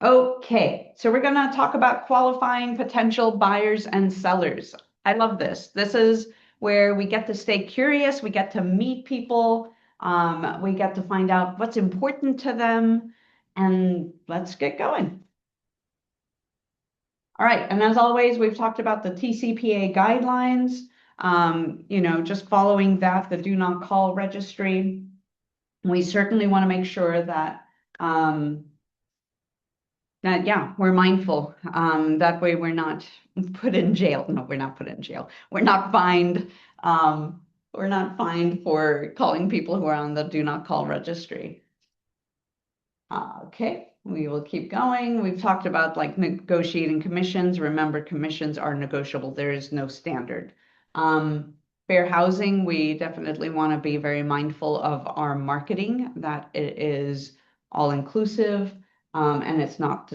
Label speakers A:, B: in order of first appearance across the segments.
A: Okay, so we're going to talk about qualifying potential buyers and sellers. I love this. This is where we get to stay curious, we get to meet people, we get to find out what's important to them, and let's get going. All right, and as always, we've talked about the TCPA guidelines, just following that, the do not call registry. We certainly want to make sure that we're mindful. That way we're not put in jail. No, we're not put in jail. We're not fined. We're not fined for calling people who are on the do not call registry. Okay, we will keep going. We've talked about like negotiating commissions. Remember, commissions are negotiable. There is no standard. Fair housing, we definitely want to be very mindful of our marketing, that it is all inclusive, and it's not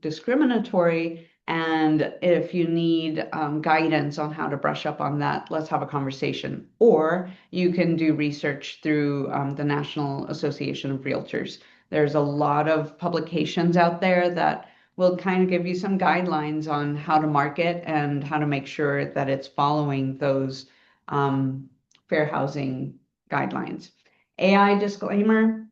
A: discriminatory. And if you need guidance on how to brush up on that, let's have a conversation. Or you can do research through the National Association of Realtors. There's a lot of publications out there that will kind of give you some guidelines on how to market and how to make sure that it's following those fair housing guidelines. AI disclaimer,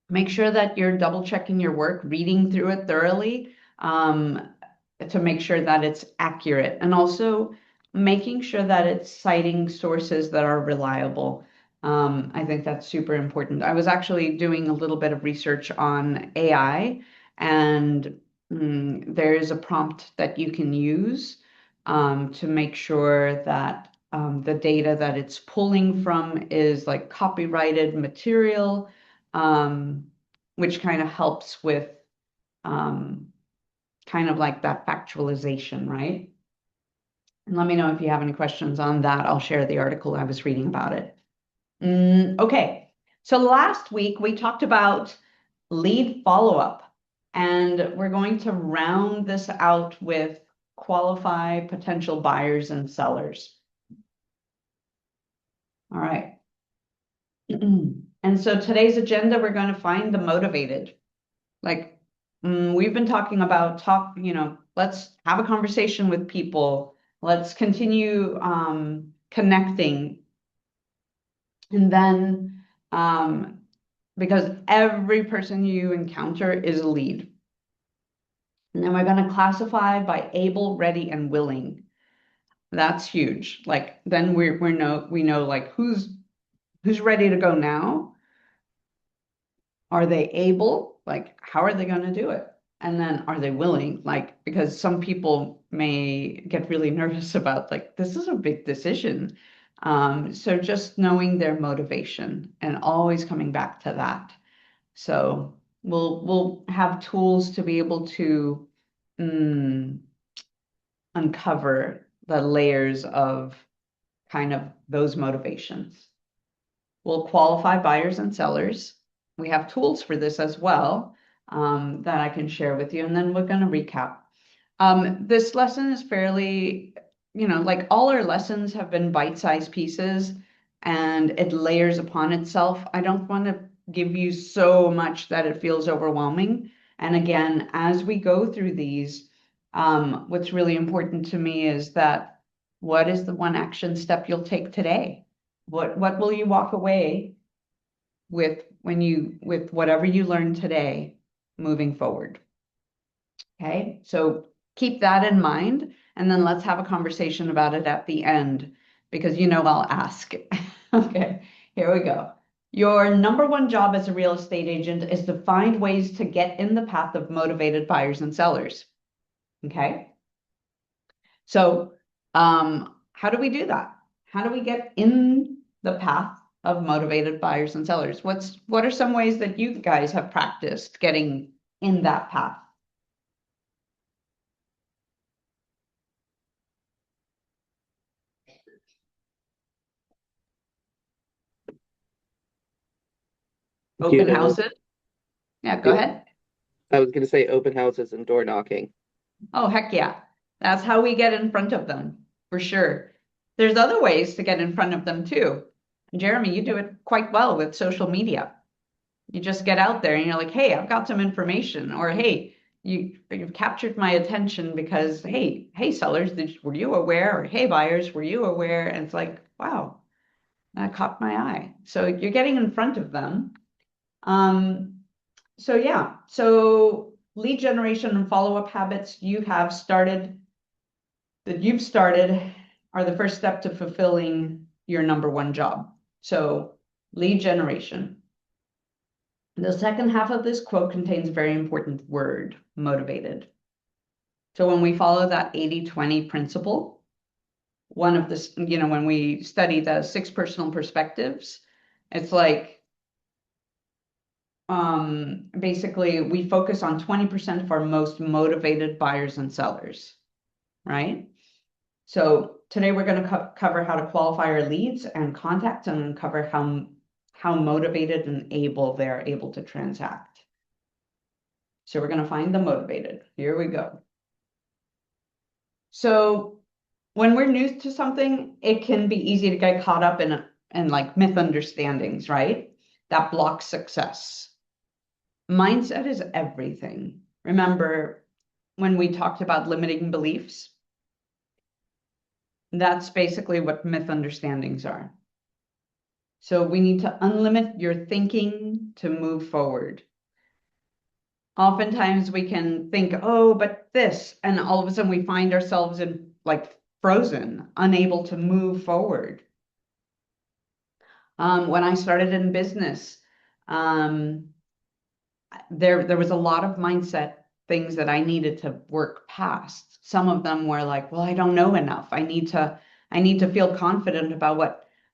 A: make sure that you're double checking your work, reading through it thoroughly to make sure that it's accurate, and also making sure that it's citing sources that are reliable. I think that's super important. I was actually doing a little bit of research on AI, and there's a prompt that you can use to make sure that the data that it's pulling from is like copyrighted material, which kind of helps with kind of like that factualization, right? And let me know if you have any questions on that. I'll share the article I was reading about it. Okay, so last week we talked about lead follow-up, and we're going to round this out with qualify potential buyers and sellers. All right. And so today's agenda, we're going to find the motivated. Like we've been talking about let's have a conversation with people. Let's continue connecting. And then because every person you encounter is a lead. And then we're going to classify by able, ready, and willing. That's huge. Like then we know like who's ready to go now. Are they able? Like how are they going to do it? And then are they willing? Like because some people may get really nervous about like this is a big decision. So just knowing their motivation and always coming back to that. So we'll have tools to be able to uncover the layers of kind of those motivations. We'll qualify buyers and sellers. We have tools for this as well that I can share with you, and then we're going to recap. This lesson is fairly, like all our lessons have been bite-sized pieces and it layers upon itself. I don't want to give you so much that it feels overwhelming. And again, as we go through these, what's really important to me is that what is the one action step you'll take today? What will you walk away with with whatever you learned today moving forward? Okay, so keep that in mind, and then let's have a conversation about it at the end, because I'll ask. Okay, here we go. Your number one job as a real estate agent is to find ways to get in the path of motivated buyers and sellers. Okay, so how do we do that? How do we get in the path of motivated buyers and sellers? What are some ways that you guys have practiced getting in that path? Open houses? Yeah, go ahead.
B: I was going to say open houses and door knocking.
A: Oh, heck yeah. That's how we get in front of them, for sure. There's other ways to get in front of them too. Jeremy, you do it quite well with social media. You just get out there and you're like, hey, I've got some information, or hey, you've captured my attention because hey sellers, were you aware? Or hey buyers, were you aware? And it's like, wow, that caught my eye. So you're getting in front of them. Um, so yeah, so lead generation and follow-up habits you've started are the first step to fulfilling your number one job. So lead generation. The second half of this quote contains a very important word, motivated. So when we follow that 80-20 principle, one of this, when we study the 6 personal perspectives, it's like basically we focus on 20% of our most motivated buyers and sellers, right? So today we're going to cover how to qualify our leads and contacts and uncover how motivated and able they're able to transact. So we're going to find the motivated. Here we go. So when we're new to something, it can be easy to get caught up in like misunderstandings, right? That blocks success. Mindset is everything. Remember when we talked about limiting beliefs? That's basically what misunderstandings are. So we need to unlimit your thinking to move forward. Oftentimes we can think, oh, but this, and all of a sudden we find ourselves in like frozen, unable to move forward. When I started in business, um, there was a lot of mindset things that I needed to work past. Some of them were like, well, I don't know enough. I need to feel confident about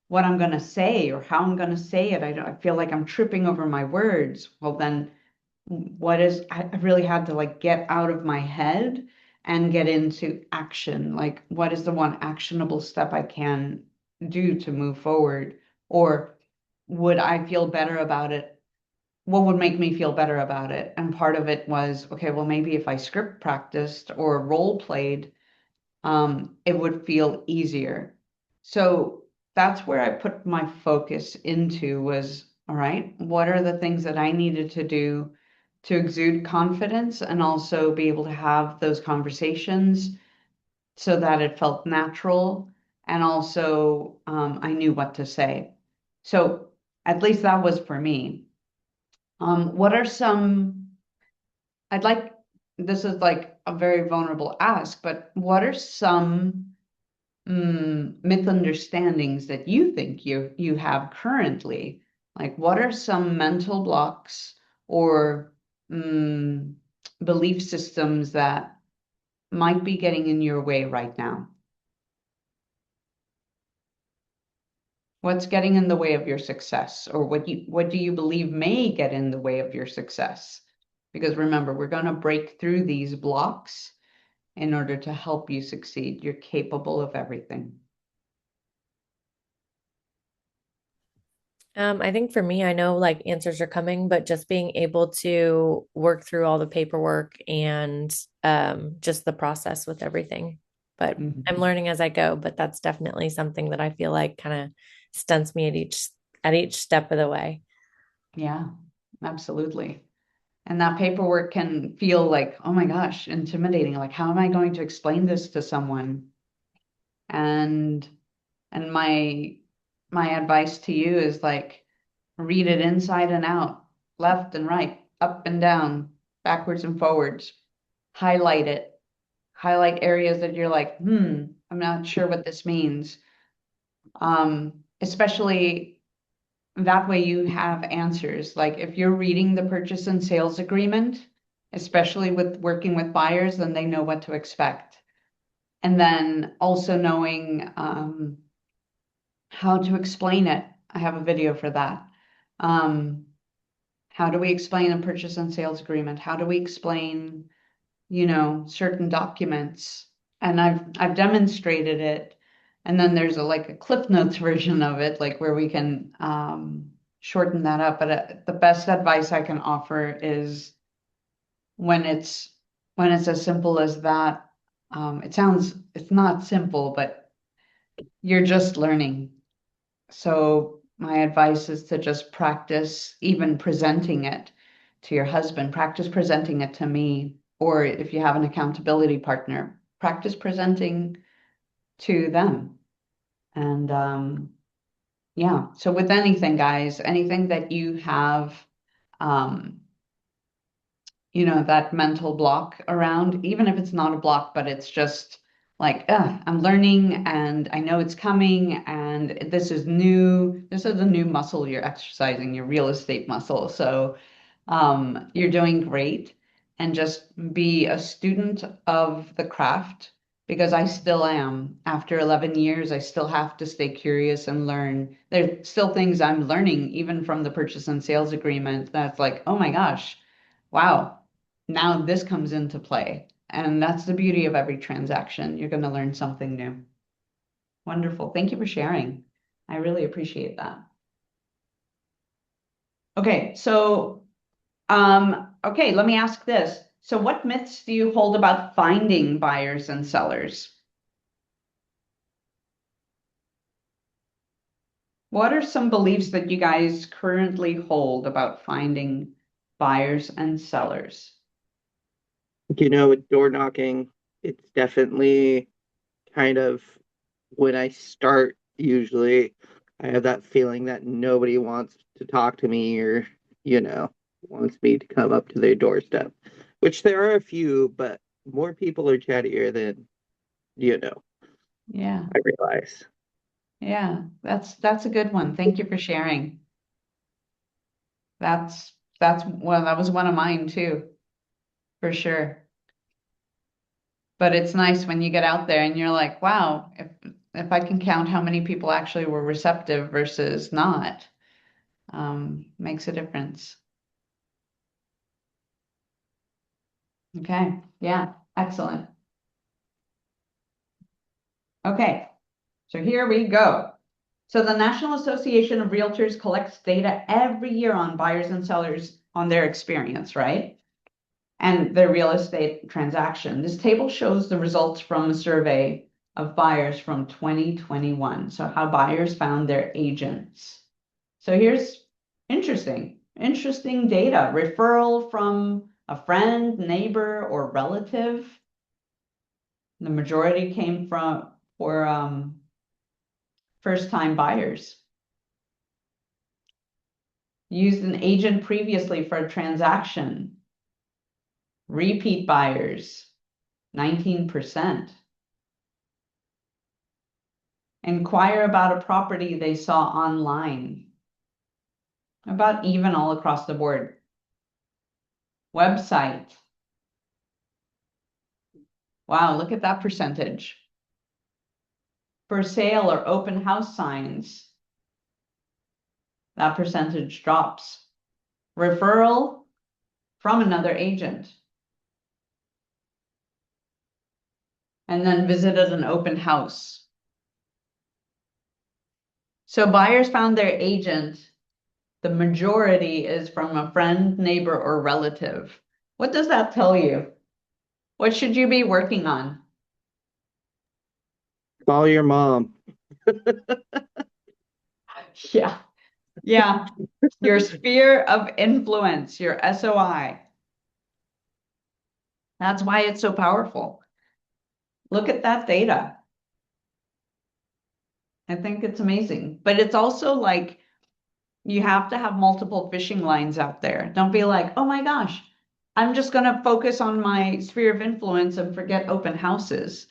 A: what I'm going to say or how I'm going to say it. I feel like I'm tripping over my words. Well, then I really had to like get out of my head and get into action. Like, what is the one actionable step I can do to move forward? Or would I feel better about it? What would make me feel better about it? And part of it was, okay, well, maybe if I script practiced or role played, it would feel easier. So that's where I put my focus into was, all right, what are the things that I needed to do to exude confidence and also be able to have those conversations so that it felt natural and also I knew what to say. So at least that was for me. What are some, I'd like, this is like a very vulnerable ask, but what are some misunderstandings that you think you have currently? Like, what are some mental blocks or mm, belief systems that might be getting in your way right now? What's getting in the way of your success, or what do you believe may get in the way of your success? Because remember, we're going to break through these blocks in order to help you succeed. You're capable of everything.
C: I think for me, I know like answers are coming, but just being able to work through all the paperwork and just the process with everything. But I'm
A: Mhm.
C: learning as I go, but that's definitely something that I feel like kind of stunts me at each step of the way.
A: Yeah, absolutely. And that paperwork can feel like, oh my gosh, intimidating. Like, how am I going to explain this to someone? And and my advice to you is like read it inside and out, left and right, up and down, backwards and forwards. Highlight it. Highlight areas that you're like, I'm not sure what this means. Especially that way you have answers. Like if you're reading the purchase and sales agreement, especially with working with buyers, then they know what to expect. And then also knowing how to explain it. I have a video for that. Um, how do we explain a purchase and sales agreement? How do we explain, certain documents? And I've demonstrated it. And then there's like a Cliff Notes version of it, like where we can shorten that up. But the best advice I can offer is when it's as simple as that. It's not simple, but you're just learning. So my advice is to just practice even presenting it to your husband, practice presenting it to me, or if you have an accountability partner, practice presenting to them. And yeah, so with anything, guys, anything that you have, um, that mental block around, even if it's not a block, but it's just like, I'm learning and I know it's coming and this is new. This is a new muscle you're exercising, your real estate muscle. So you're doing great. And just be a student of the craft because I still am. After 11 years, I still have to stay curious and learn. There's still things I'm learning, even from the purchase and sales agreement, that's like, oh my gosh, wow, now this comes into play. And that's the beauty of every transaction. You're going to learn something new. Wonderful. Thank you for sharing. I really appreciate that. Okay, so okay, let me ask this. So what myths do you hold about finding buyers and sellers? What are some beliefs that you guys currently hold about finding buyers and sellers?
B: With door knocking, it's definitely kind of when I start, usually I have that feeling that nobody wants to talk to me or, you know, wants me to come up to their doorstep, which there are a few, but more people are chattier than, you know,
A: Yeah,
B: I realize.
A: yeah, that's a good one. Thank you for sharing. That's well, that was one of mine too, for sure. But it's nice when you get out there and you're like, wow, if I can count how many people actually were receptive versus not, makes a difference. Okay, yeah, excellent. Okay, so here we go. So the National Association of Realtors collects data every year on buyers and sellers on their experience, right? And their real estate transaction. This table shows the results from a survey of buyers from 2021. So how buyers found their agents. So here's interesting data. Referral from a friend, neighbor, or relative. The majority came from for first-time buyers. Used an agent previously for a transaction. Repeat buyers, 19%. Inquire about a property they saw online. About even all across the board. Website. Wow, look at that percentage. For sale or open house signs. That percentage drops. Referral from another agent. And then visited an open house. So buyers found their agent. The majority is from a friend, neighbor, or relative. What does that tell you? What should you be working on?
B: Call your mom.
A: Yeah, yeah. Your sphere of influence, your SOI. That's why it's so powerful. Look at that data. I think it's amazing. But it's also like you have to have multiple fishing lines out there. Don't be like, oh my gosh, I'm just going to focus on my sphere of influence and forget open houses.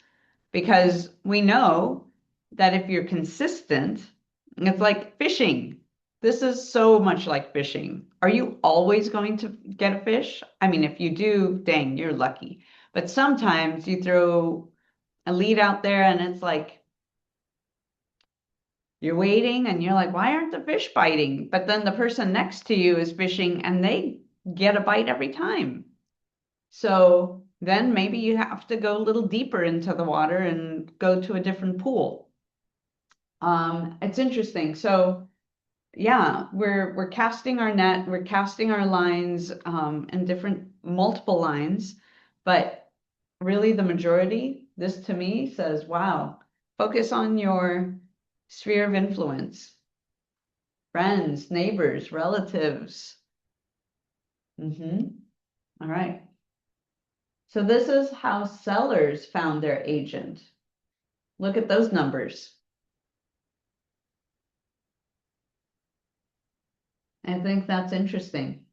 A: Because we know that if you're consistent, it's like fishing. This is so much like fishing. Are you always going to get a fish? I mean, if you do, dang, you're lucky. But sometimes you throw a lead out there and it's like you're waiting and you're like, why aren't the fish biting? But then the person next to you is fishing and they get a bite every time. So then maybe you have to go a little deeper into the water and go to a different pool. It's interesting. So yeah, we're casting our net, we're casting our lines in different multiple lines, but really the majority, this to me says, wow, focus on your sphere of influence. friends, neighbors, relatives. All right. So this is how sellers found their agent. Look at those numbers. I think that's interesting.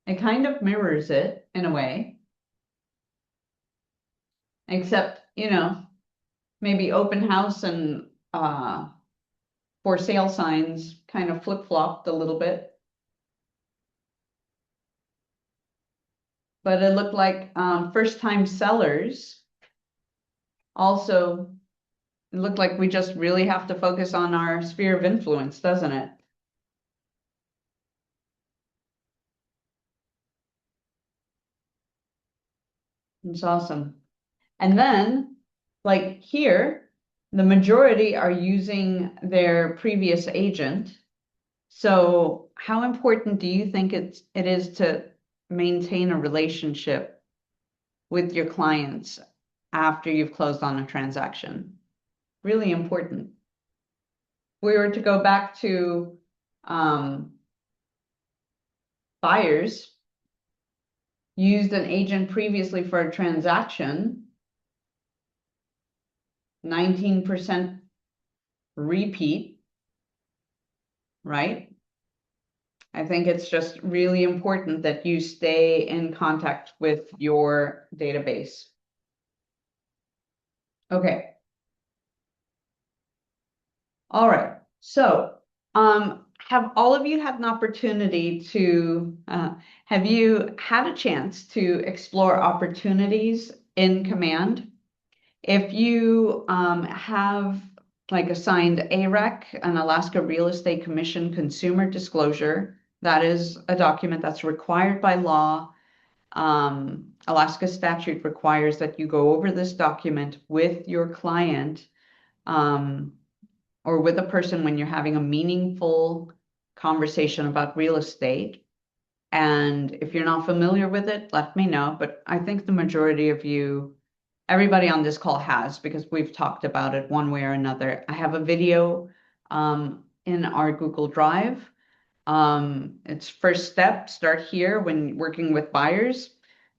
A: It kind of mirrors it in a way, except, maybe open house and for sale signs kind of flip-flopped a little bit. But it looked like first-time sellers also, it looked like we just really have to focus on our sphere of influence, doesn't it? It's awesome. And then, like here, the majority are using their previous agent. So how important do you think it is to maintain a relationship with your clients after you've closed on a transaction? Really important. If we were to go back to buyers used an agent previously for a transaction, 19% repeat, right? I think it's just really important that you stay in contact with your database. Okay. All right. So, have all of you had an opportunity to, have you had a chance to explore opportunities in Command? If you have like assigned AREC, an Alaska Real Estate Commission consumer disclosure, that is a document that's required by law. Alaska statute requires that you go over this document with your client or with a person when you're having a meaningful conversation about real estate. And if you're not familiar with it, let me know. But I think the majority of you, everybody on this call has, because we've talked about it one way or another. I have a video in our Google Drive. It's first step, start here when working with buyers.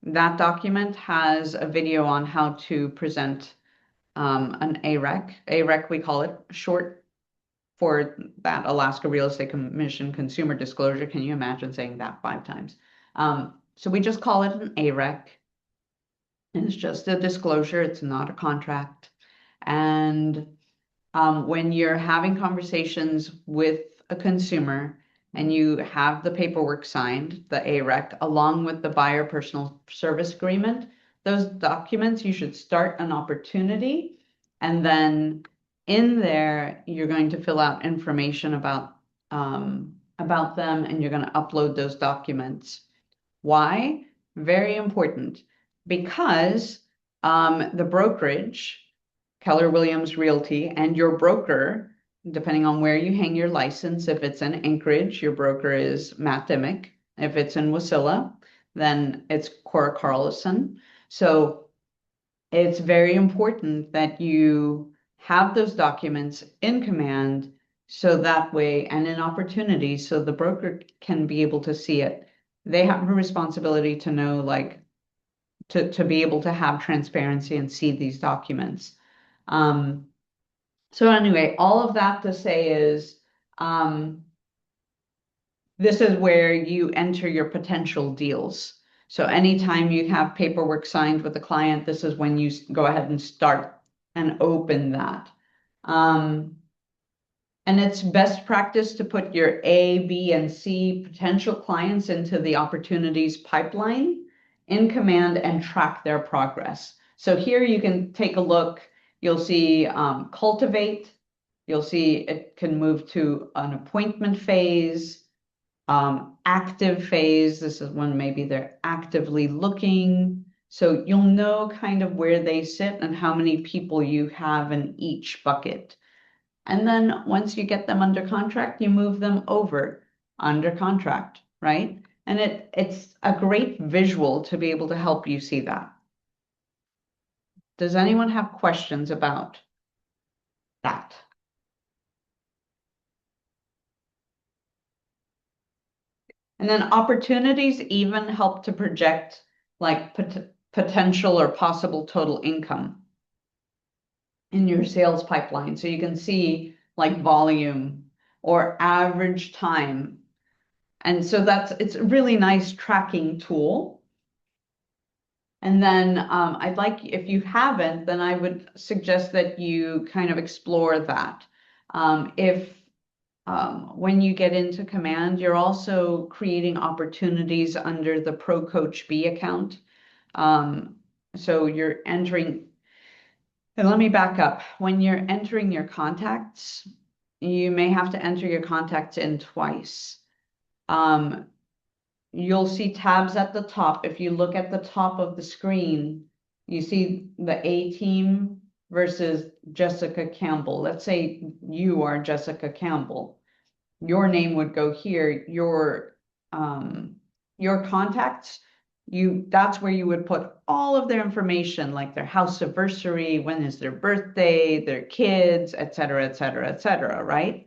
A: That document has a video on how to present an AREC. AREC, we call it short for that Alaska Real Estate Commission consumer disclosure. Can you imagine saying that 5 times? So we just call it an AREC. It's just a disclosure. It's not a contract. And when you're having conversations with a consumer and you have the paperwork signed, the AREC, along with the buyer personal service agreement, those documents, you should start an opportunity. And then in there, you're going to fill out information about them, and you're going to upload those documents. Why? Very important. Because the brokerage, Keller Williams Realty, and your broker, depending on where you hang your license, if it's in Anchorage, your broker is Matt Dimick. If it's in Wasilla, then it's Cora Carlson. So it's very important that you have those documents in command so that way, and in opportunity, so the broker can be able to see it. They have a responsibility to know, like, to be able to have transparency and see these documents. So anyway, all of that to say is, this is where you enter your potential deals. So anytime you have paperwork signed with a client, this is when you go ahead and start and open that. And it's best practice to put your A, B, and C potential clients into the opportunities pipeline in command and track their progress. So here you can take a look. You'll see cultivate. You'll see it can move to an appointment phase, active phase. This is when maybe they're actively looking. So you'll know kind of where they sit and how many people you have in each bucket. And then once you get them under contract, you move them over under contract, right? And it's a great visual to be able to help you see that. Does anyone have questions about that? And then opportunities even help to project like potential or possible total income in your sales pipeline. So you can see like volume or average time. And so it's a really nice tracking tool. And then I'd like, if you haven't, then I would suggest that you kind of explore that. If when you get into Command, you're also creating opportunities under the Pro Coach B account. So you're entering, and let me back up. When you're entering your contacts, you may have to enter your contacts in twice. You'll see tabs at the top. If you look at the top of the screen, you see the A team versus Jessica Campbell. Let's say you are Jessica Campbell. Your name would go here. Your contacts, that's where you would put all of their information, like their house anniversary, when is their birthday, their kids, et cetera, et cetera, et cetera, right?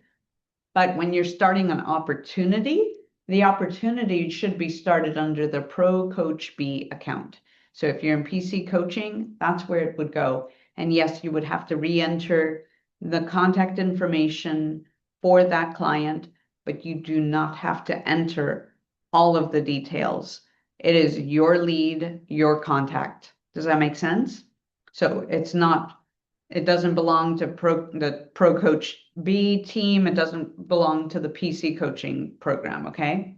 A: But when you're starting an opportunity, the opportunity should be started under the Pro Coach B account. So if you're in PC coaching, that's where it would go. And yes, you would have to re-enter the contact information for that client, but you do not have to enter all of the details. It is your lead, your contact. Does that make sense? So it doesn't belong to the Pro Coach B team. It doesn't belong to the PC coaching program, okay?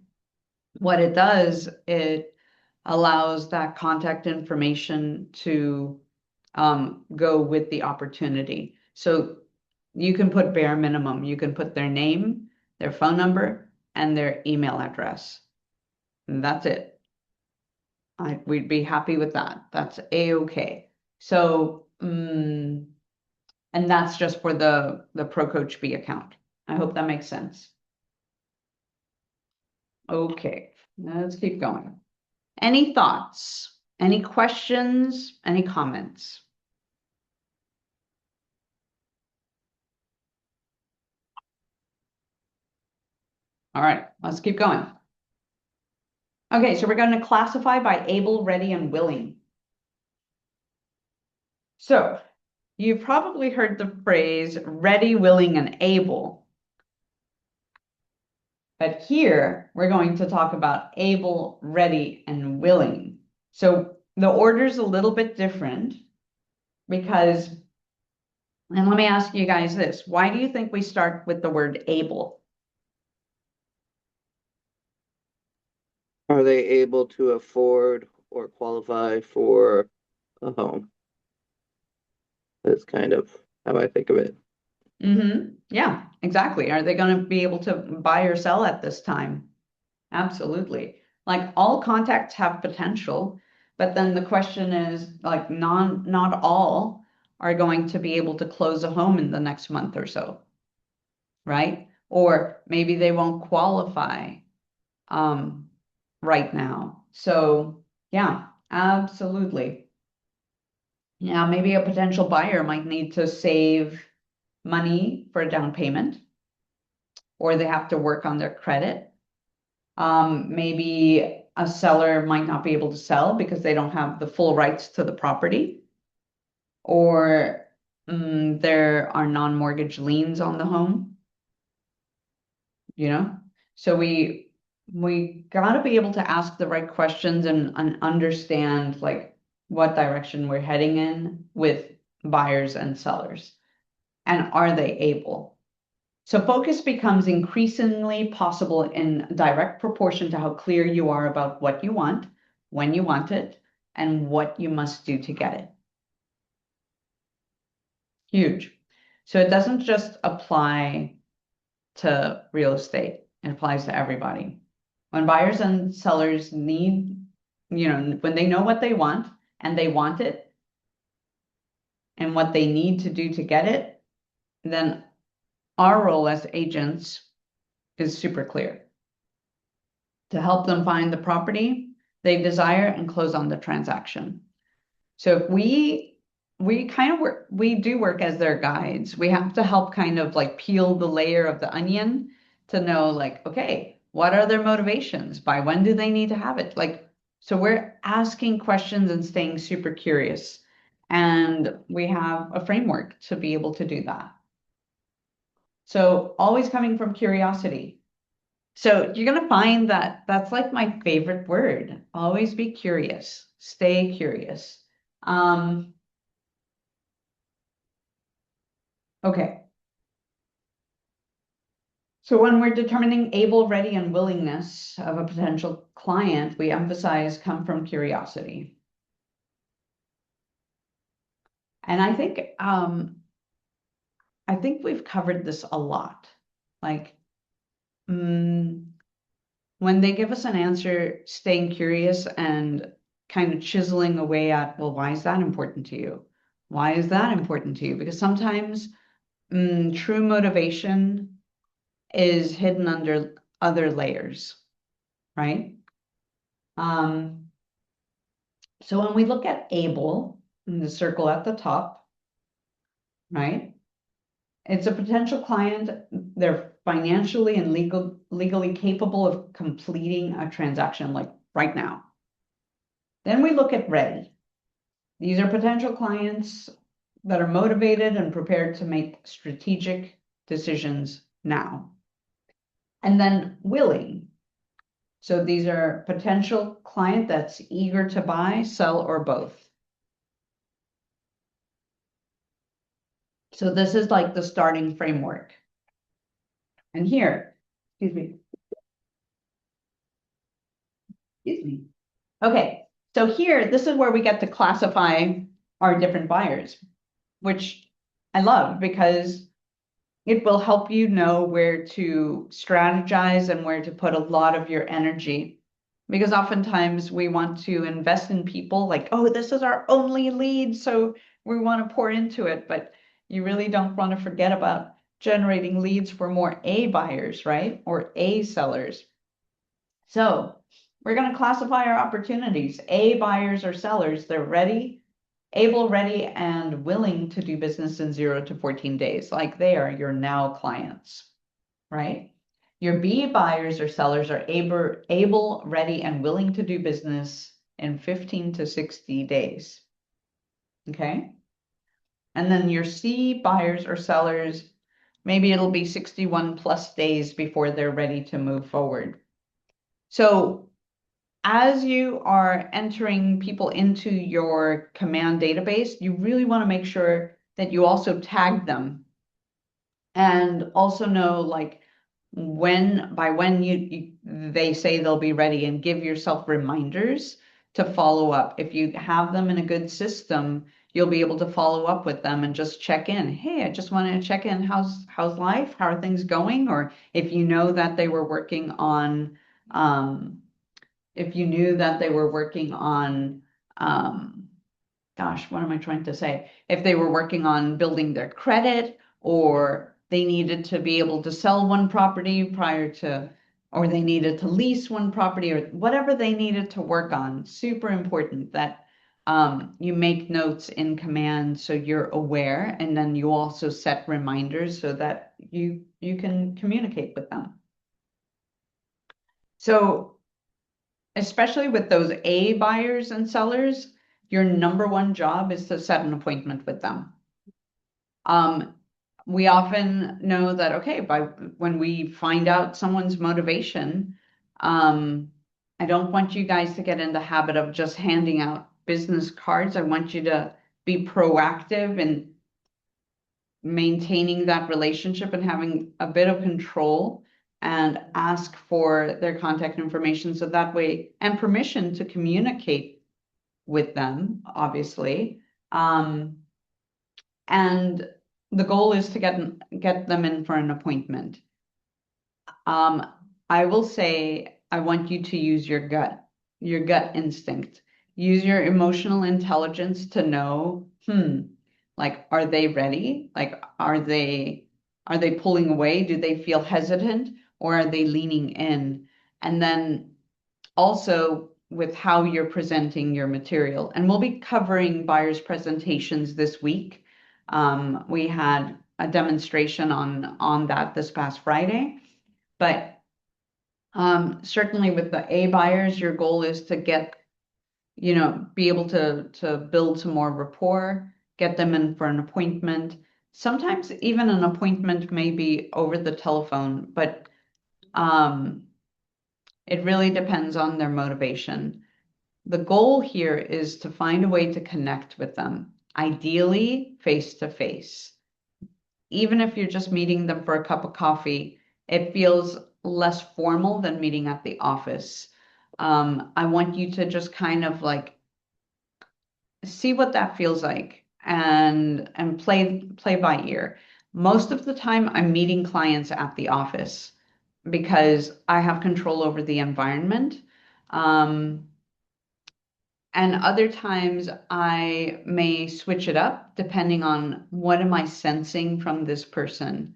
A: What it does, it allows that contact information to go with the opportunity. So you can put bare minimum. You can put their name, their phone number, and their email address. And that's it. We'd be happy with that. That's A-okay. So, and that's just for the Pro Coach B account. I hope that makes sense. Okay, let's keep going. Any thoughts? Any questions? Any comments? All right, let's keep going. Okay, so we're going to classify by able, ready, and willing. So you've probably heard the phrase ready, willing, and able. But here we're going to talk about able, ready, and willing. So the order's a little bit different because, and let me ask you guys this, why do you think we start with the word able?
B: Are they able to afford or qualify for a home? That's kind of how I think of it.
A: Yeah, exactly. Are they going to be able to buy or sell at this time? Absolutely. Like all contacts have potential, but then the question is like not all are going to be able to close a home in the next month or so, right? Or maybe they won't qualify right now. So yeah, absolutely. Yeah, maybe a potential buyer might need to save money for a down payment, or they have to work on their credit. Maybe a seller might not be able to sell because they don't have the full rights to the property, or there are non-mortgage liens on the home, you know? So we got to be able to ask the right questions and understand like what direction we're heading in with buyers and sellers. And are they able? So focus becomes increasingly possible in direct proportion to how clear you are about what you want, when you want it, and what you must do to get it. Huge. So it doesn't just apply to real estate, it applies to everybody. When buyers and sellers need, when they know what they want and they want it and what they need to do to get it, then our role as agents is super clear to help them find the property they desire and close on the transaction. So if we kind of work, we do work as their guides. We have to help kind of like peel the layer of the onion to know like, okay, What are their motivations? By when do they need to have it? Like, so we're asking questions and staying super curious. And we have a framework to be able to do that. So always coming from curiosity. So you're going to find that that's like my favorite word. Always be curious. Stay curious. Okay. So when we're determining able, ready, and willingness of a potential client, we emphasize come from curiosity. And I think we've covered this a lot. Like, when they give us an answer, staying curious and kind of chiseling away at, well, why is that important to you? Why is that important to you? Because sometimes true motivation is hidden under other layers, right? So when we look at able in the circle at the top, right? It's a potential client. They're financially and legally capable of completing a transaction like right now. Then we look at ready. These are potential clients that are motivated and prepared to make strategic decisions now. And then willing. So these are potential client that's eager to buy, sell, or both. So this is like the starting framework. And here, excuse me. Okay, so here, this is where we get to classify our different buyers, which I love because it will help you know where to strategize and where to put a lot of your energy. Because oftentimes we want to invest in people like, oh, this is our only lead, so we want to pour into it. But you really don't want to forget about generating leads for more A buyers, right? Or A sellers. So we're going to classify our opportunities. A buyers or sellers, they're ready, able, ready, and willing to do business in 0 to 14 days, like they are your now clients, right? Your B buyers or sellers are able, ready, and willing to do business in 15 to 60 days. Okay. And then your C buyers or sellers, maybe it'll be 61 plus days before they're ready to move forward. So as you are entering people into your command database, you really want to make sure that you also tag them and also know like by when they say they'll be ready, and give yourself reminders to follow up. If you have them in a good system, you'll be able to follow up with them and just check in. Hey, I just wanted to check in. How's life? How are things going? Or if you know that they were working on if you knew that they were working on, gosh, what am I trying to say? If they were working on building their credit, or they needed to be able to sell one property prior to, or they needed to lease one property, or whatever they needed to work on. Super important that you make notes in command so you're aware, and then you also set reminders so that you can communicate with them. So especially with those A buyers and sellers, your number one job is to set an appointment with them. We often know that, okay, when we find out someone's motivation, I don't want you guys to get in the habit of just handing out business cards. I want you to be proactive in maintaining that relationship and having a bit of control, and ask for their contact information so that way, and permission to communicate with them, obviously. And the goal is to get them in for an appointment. I will say, I want you to use your gut instinct. Use your emotional intelligence to know, like, are they ready? Like, are they pulling away? Do they feel hesitant, or are they leaning in? And then also with how you're presenting your material. And we'll be covering buyers' presentations this week. We had a demonstration on that this past Friday, but Certainly with the A buyers, your goal is to get, be able to build some more rapport, get them in for an appointment. Sometimes even an appointment may be over the telephone, but it really depends on their motivation. The goal here is to find a way to connect with them, ideally face to face. Even if you're just meeting them for a cup of coffee, it feels less formal than meeting at the office. I want you to just kind of like see what that feels like and play by ear. Most of the time, I'm meeting clients at the office because I have control over the environment. Um, and other times I may switch it up depending on what am I sensing from this person.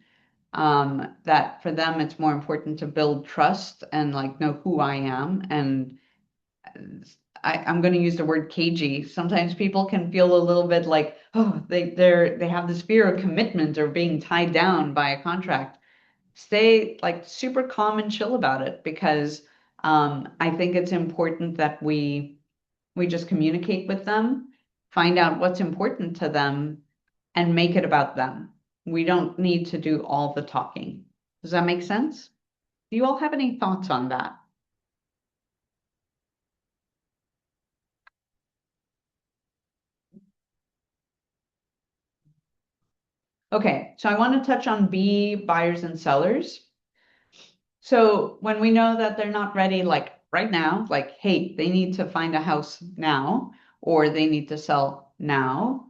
A: That for them, it's more important to build trust and like know who I am. And I'm going to use the word cagey. Sometimes people can feel a little bit like, oh, they have this fear of commitment or being tied down by a contract. Stay like super calm and chill about it because I think it's important that we just communicate with them, find out what's important to them, and make it about them. We don't need to do all the talking. Does that make sense? Do you all have any thoughts on that? Okay, so I want to touch on B buyers and sellers. So when we know that they're not ready, like right now, like, hey, they need to find a house now or they need to sell now.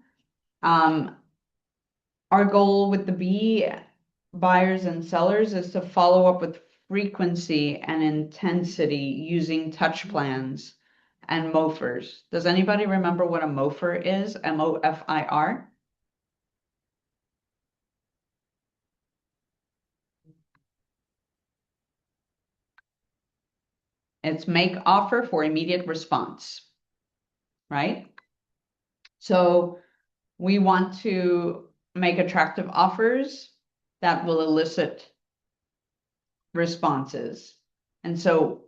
A: Um, our goal with the B buyers and sellers is to follow up with frequency and intensity using touch plans and MOFRs. Does anybody remember what a MOFR is? MOFIR? It's make offer for immediate response, right? So we want to make attractive offers that will elicit responses. And so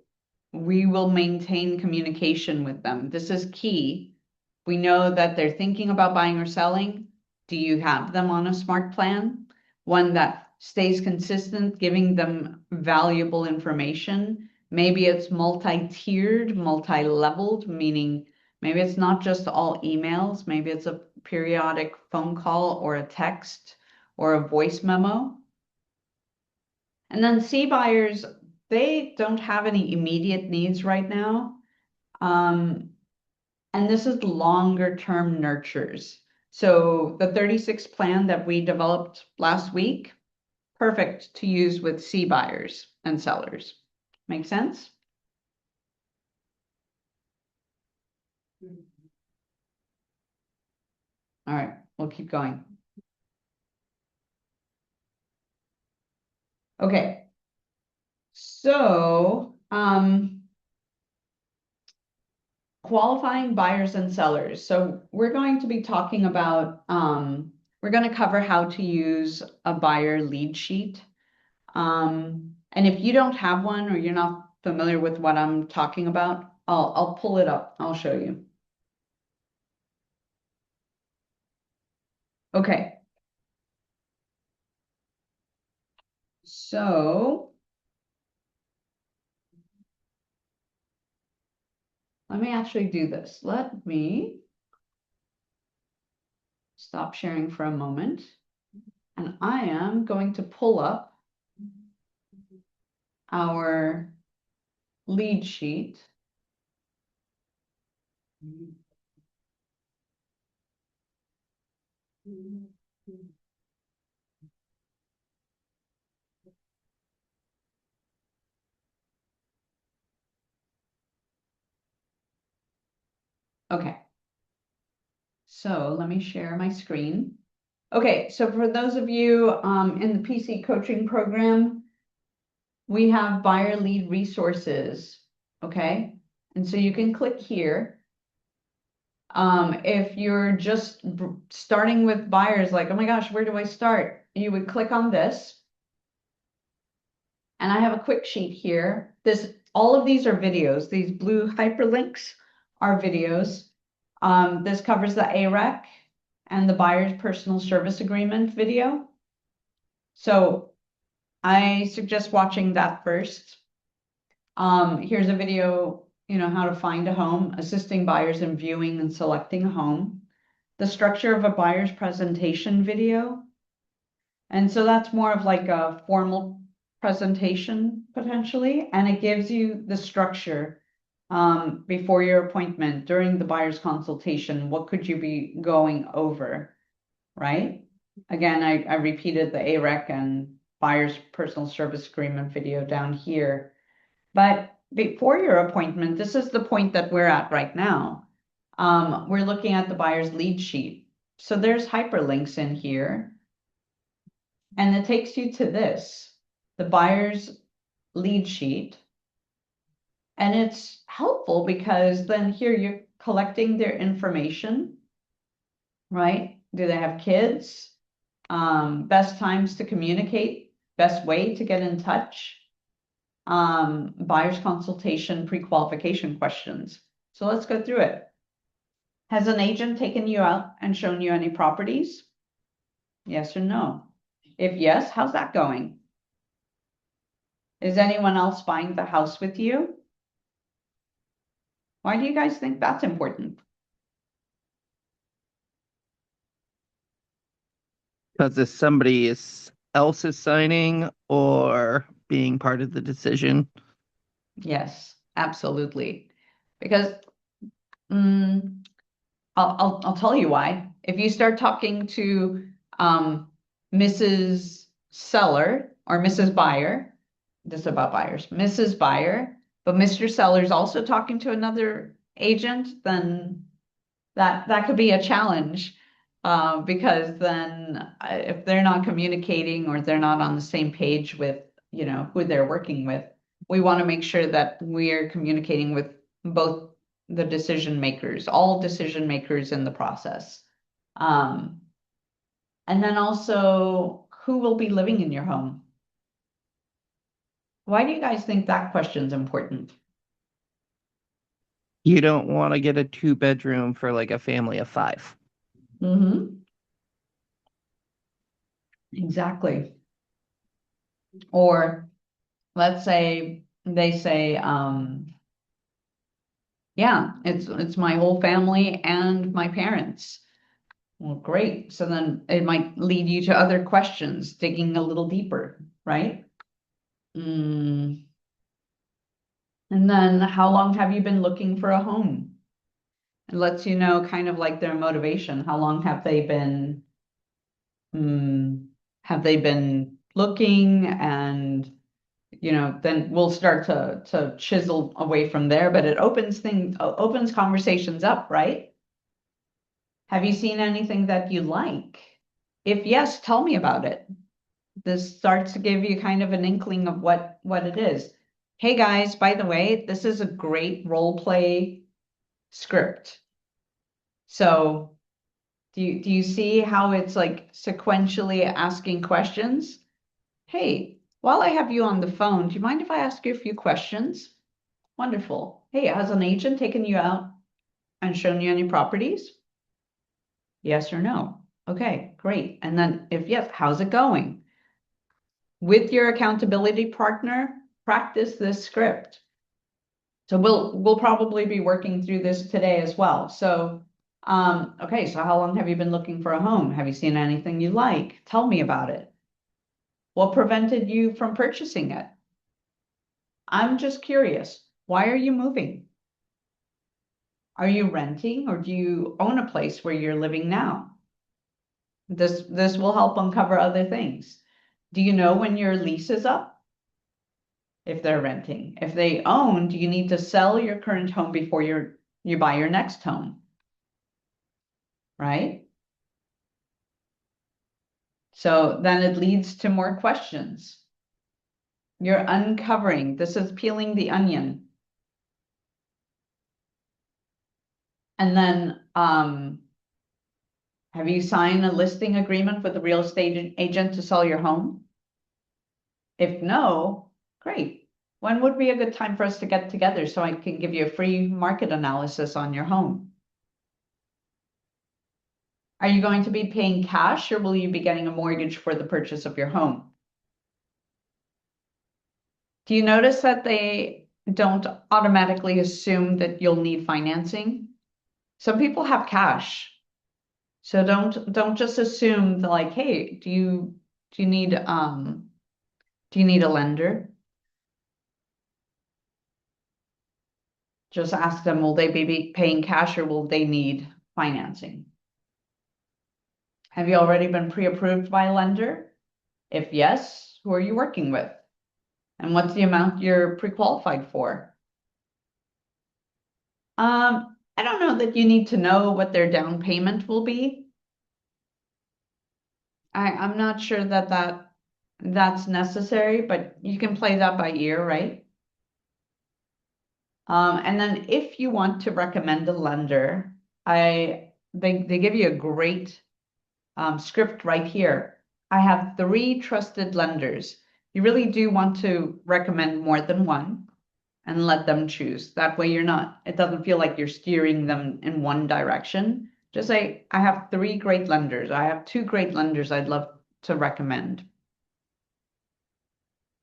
A: we will maintain communication with them. This is key. We know that they're thinking about buying or selling. Do you have them on a smart plan? One that stays consistent, giving them valuable information. Maybe it's multi-tiered, multi-leveled, meaning maybe it's not just all emails. Maybe it's a periodic phone call or a text or a voice memo. And then C buyers, they don't have any immediate needs right now. And this is longer term nurtures. So the 36 plan that we developed last week, perfect to use with C buyers and sellers. Make sense? All right, we'll keep going. Okay. So, qualifying buyers and sellers. So we're going to be talking about, we're going to cover how to use a buyer lead sheet. And if you don't have one or you're not familiar with what I'm talking about, I'll pull it up. I'll show you. Okay. So let me actually do this. Let me stop sharing for a moment. And I am going to pull up our lead sheet. Okay. So let me share my screen. Okay, so for those of you in the PC coaching program, we have buyer lead resources, okay? And so you can click here. If you're just starting with buyers, like, oh my gosh, where do I start? You would click on this. And I have a quick sheet here. All of these are videos. These blue hyperlinks are videos. This covers the AREC and the buyer's personal service agreement video. So I suggest watching that first. Here's a video, how to find a home, assisting buyers in viewing and selecting a home. The structure of a buyer's presentation video. And so that's more of like a formal presentation potentially, and it gives you the structure before your appointment, during the buyer's consultation, what could you be going over, right? Again, I repeated the AREC and buyer's personal service agreement video down here. But before your appointment, this is the point that we're at right now. We're looking at the buyer's lead sheet. So there's hyperlinks in here. And it takes you to this, the buyer's lead sheet. And it's helpful because then here you're collecting their information, right? Do they have kids? Best times to communicate, best way to get in touch. Buyer's consultation, pre-qualification questions. So let's go through it. Has an agent taken you out and shown you any properties? Yes or no? If yes, how's that going? Is anyone else buying the house with you? Why do you guys think that's important?
B: Because if somebody else is signing or being part of the decision.
A: Yes, absolutely. Because I'll tell you why. If you start talking to Mrs. Seller or Mrs. Buyer, this is about buyers, Mrs. Buyer, but Mr. Seller's also talking to another agent, then that could be a challenge. Because then if they're not communicating or they're not on the same page with, who they're working with, we want to make sure that we're communicating with both the decision makers, all decision makers in the process. And then also, who will be living in your home? Why do you guys think that question's important?
B: You don't want to get a 2-bedroom for like a family of 5.
A: Mm-hmm. Exactly. Or let's say they say, yeah, it's my whole family and my parents. Well, great. So then it might lead you to other questions, digging a little deeper, right? And then how long have you been looking for a home? It lets you know kind of like their motivation. How long have they been looking? And then we'll start to chisel away from there, but it opens conversations up, right? Have you seen anything that you like? If yes, tell me about it. This starts to give you kind of an inkling of what it is. Hey guys, by the way, this is a great role play script. So do you see how it's like sequentially asking questions? Hey, while I have you on the phone, do you mind if I ask you a few questions? Wonderful. Hey, has an agent taken you out and shown you any properties? Yes or no? Okay, great. And then if yes, how's it going? With your accountability partner, practice this script. So we'll probably be working through this today as well. So, okay, so how long have you been looking for a home? Have you seen anything you like? Tell me about it. What prevented you from purchasing it? I'm just curious. Why are you moving? Are you renting or do you own a place where you're living now? This will help uncover other things. Do you know when your lease is up? If they're renting. If they own, do you need to sell your current home before you buy your next home? Right? So then it leads to more questions. You're uncovering. This is peeling the onion. And then have you signed a listing agreement with a real estate agent to sell your home? If no, Great. When would be a good time for us to get together so I can give you a free market analysis on your home? Are you going to be paying cash or will you be getting a mortgage for the purchase of your home? Do you notice that they don't automatically assume that you'll need financing? Some people have cash. So don't just assume that, like, hey, do you need a lender? Just ask them, will they be paying cash or will they need financing? Have you already been pre-approved by a lender? If yes, who are you working with? And what's the amount you're pre-qualified for? I don't know that you need to know what their down payment will be. I'm not sure that's necessary, but you can play that by ear, right? And then if you want to recommend a lender, they give you a great script right here. I have 3 trusted lenders. You really do want to recommend more than one and let them choose. That way it doesn't feel like you're steering them in one direction. Just say, I have 3 great lenders. I have 2 great lenders I'd love to recommend.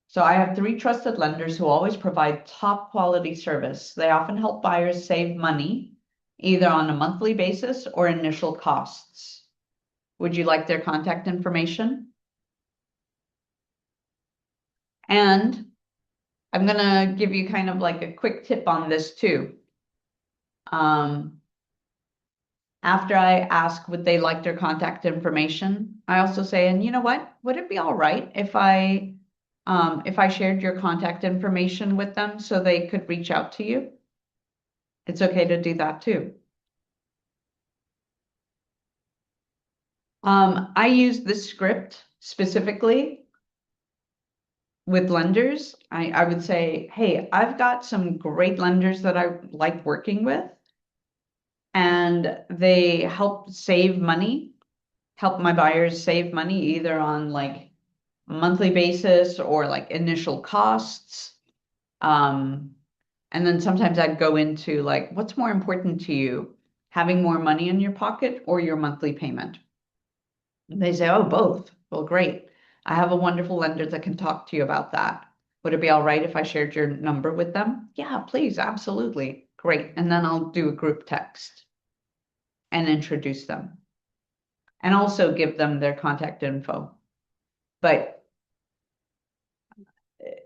A: So I have 3 trusted lenders who always provide top quality service. They often help buyers save money, either on a monthly basis or initial costs. Would you like their contact information? And I'm going to give you kind of like a quick tip on this too. After I ask would they like their contact information, I also say, and you know what? Would it be all right if I shared your contact information with them so they could reach out to you? It's okay to do that too. I use this script specifically with lenders. I would say, hey, I've got some great lenders that I like working with, and they help help my buyers save money either on like a monthly basis or like initial costs. And then sometimes I'd go into like, what's more important to you, having more money in your pocket or your monthly payment? And they say, oh, both. Well, great. I have a wonderful lender that can talk to you about that. Would it be all right if I shared your number with them? Yeah, please, absolutely. Great. And then I'll do a group text and introduce them and also give them their contact info. But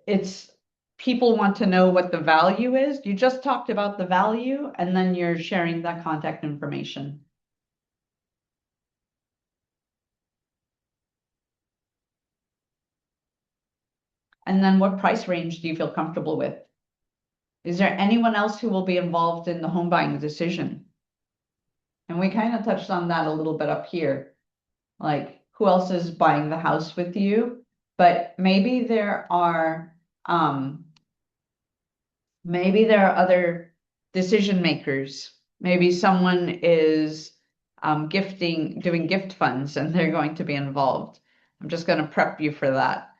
A: it's people want to know what the value is. You just talked about the value and then you're sharing that contact information. And then what price range do you feel comfortable with? Is there anyone else who will be involved in the home buying decision? And we kind of touched on that a little bit up here. Like, who else is buying the house with you? But maybe there are other decision makers. Maybe someone is doing gift funds, and they're going to be involved. I'm just going to prep you for that.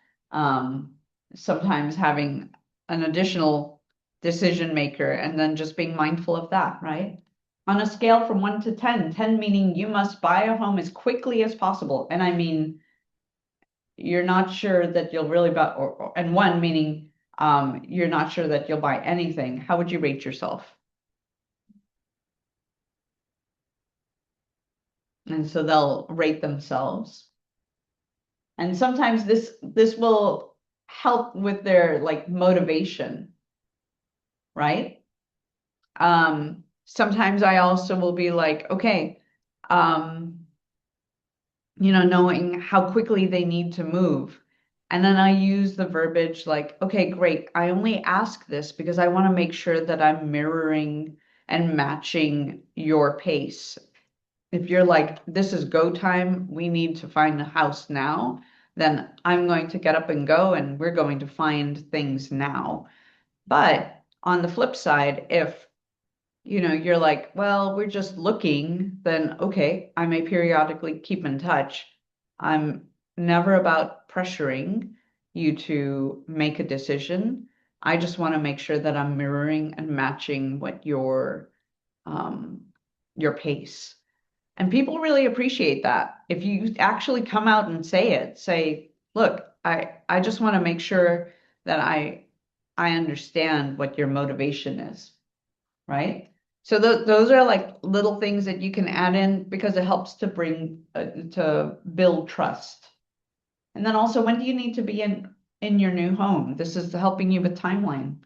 A: Sometimes having an additional decision maker and then just being mindful of that, right? On a scale from 1 to 10, 10 meaning you must buy a home as quickly as possible. And I mean, you're not sure that you'll really buy, and 1 meaning you're not sure that you'll buy anything. How would you rate yourself? And so they'll rate themselves. And sometimes this will help with their like motivation, right? Sometimes I also will be like, okay, knowing how quickly they need to move. And then I use the verbiage like, okay, great. I only ask this because I want to make sure that I'm mirroring and matching your pace. If you're like, this is go time, we need to find a house now, then I'm going to get up and go and we're going to find things now. But on the flip side, if you're like, well, we're just looking, then okay, I may periodically keep in touch. I'm never about pressuring. you to make a decision. I just want to make sure that I'm mirroring and matching what your pace. And people really appreciate that. If you actually come out and say, look, I just want to make sure that I understand what your motivation is, right? So those are like little things that you can add in because it helps to to build trust. And then also, when do you need to be in your new home? This is helping you with timeline.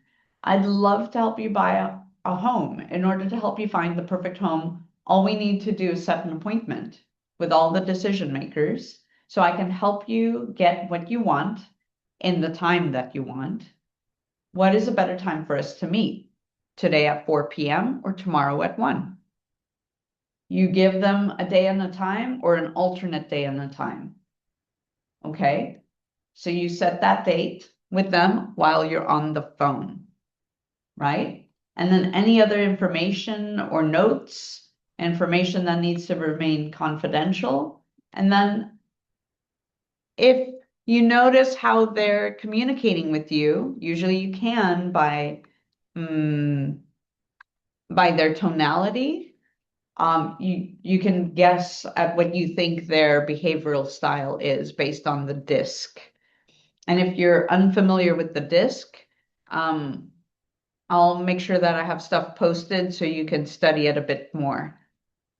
A: I'd love to help you buy a home. In order to help you find the perfect home, all we need to do is set an appointment with all the decision makers so I can help you get what you want in the time that you want. What is a better time for us to meet? Today at 4 p.m. or tomorrow at 1? You give them a day and a time or an alternate day and a time. Okay? So you set that date with them while you're on the phone, right? And then any other information or notes, information that needs to remain confidential. And then if you notice how they're communicating with you, usually you can by their tonality. You can guess at what you think their behavioral style is based on the disc. And if you're unfamiliar with the disc, I'll make sure that I have stuff posted so you can study it a bit more.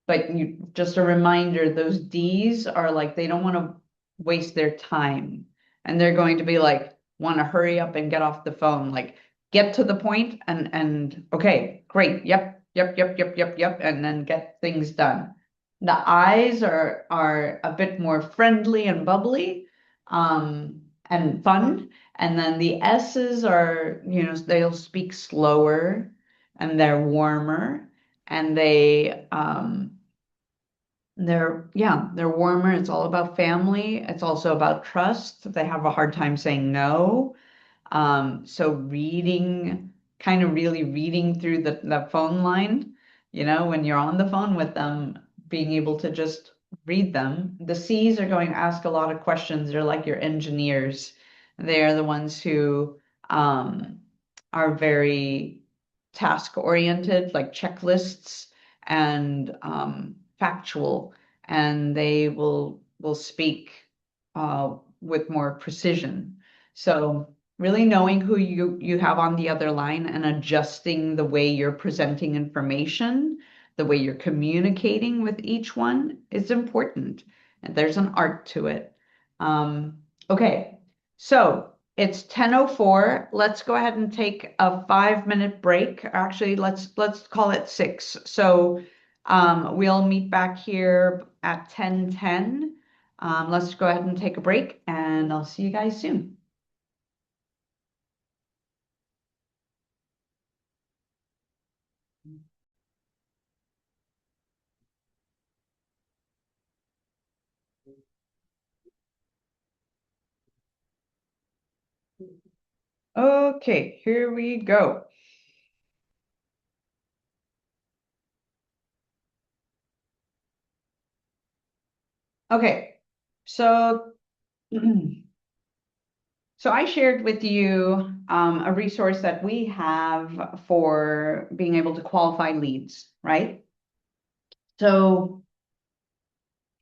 A: But just a reminder, those D's are like, they don't want to waste their time. And they're going to be like, want to hurry up and get off the phone. Like, get to the point and okay, great. Yep, yep, yep, yep, yep, yep. And then get things done. The I's are a bit more friendly and bubbly, and fun. And then the S's are, they'll speak slower and they're warmer and they're warmer. It's all about family. It's also about trust. They have a hard time saying no. So kind of really reading through the phone line, when you're on the phone with them, being able to just read them. The C's are going to ask a lot of questions. They're like your engineers. They are the ones who are very task oriented, like checklists and factual, and they will speak with more precision. So really knowing who you have on the other line and adjusting the way you're presenting information, the way you're communicating with each one is important. And there's an art to it. Okay, so it's 10:04. Let's go ahead and take a 5-minute break. Actually, let's call it 6. So we'll meet back here at 10:10. Let's go ahead and take a break, and I'll see you guys soon. Okay, here we go. Okay, so so I shared with you a resource that we have for being able to qualify leads, right? So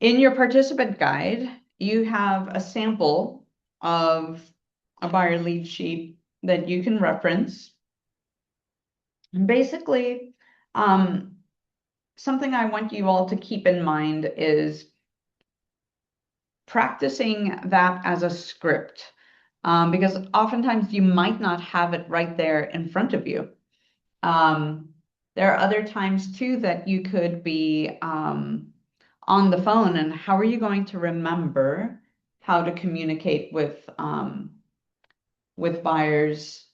A: in your participant guide, you have a sample of a buyer lead sheet that you can reference. And basically, something I want you all to keep in mind is practicing that as a script, because oftentimes you might not have it right there in front of you. There are other times too that you could be on the phone, and how are you going to remember how to communicate with buyers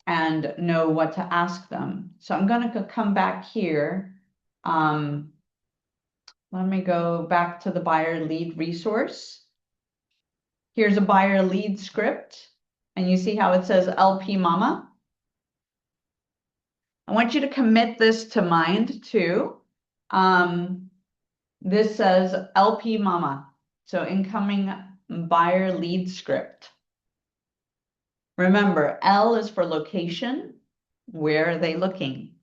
A: and know what to ask them? So I'm going to come back here. Let me go back to the buyer lead resource. Here's a buyer lead script, and you see how it says LP Mama. I want you to commit this to mind too. This says LP Mama, so incoming buyer lead script. Remember, L is for location. Where are they looking?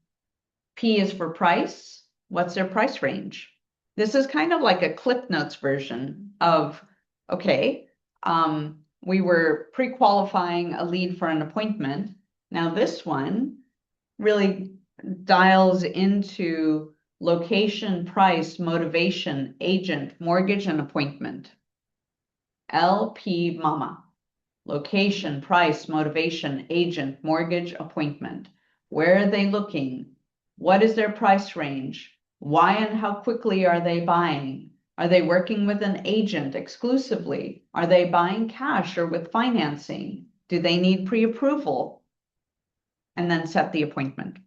A: P is for price. What's their price range? This is kind of like a Cliff Notes version of, okay, we were pre-qualifying a lead for an appointment. Now this one really dials into location, price, motivation, agent, mortgage, and appointment. LP Mama. Location, price, motivation, agent, mortgage, appointment. Where are they looking? What is their price range? Why and how quickly are they buying? Are they working with an agent exclusively? Are they buying cash or with financing? Do they need pre-approval? And then set the appointment.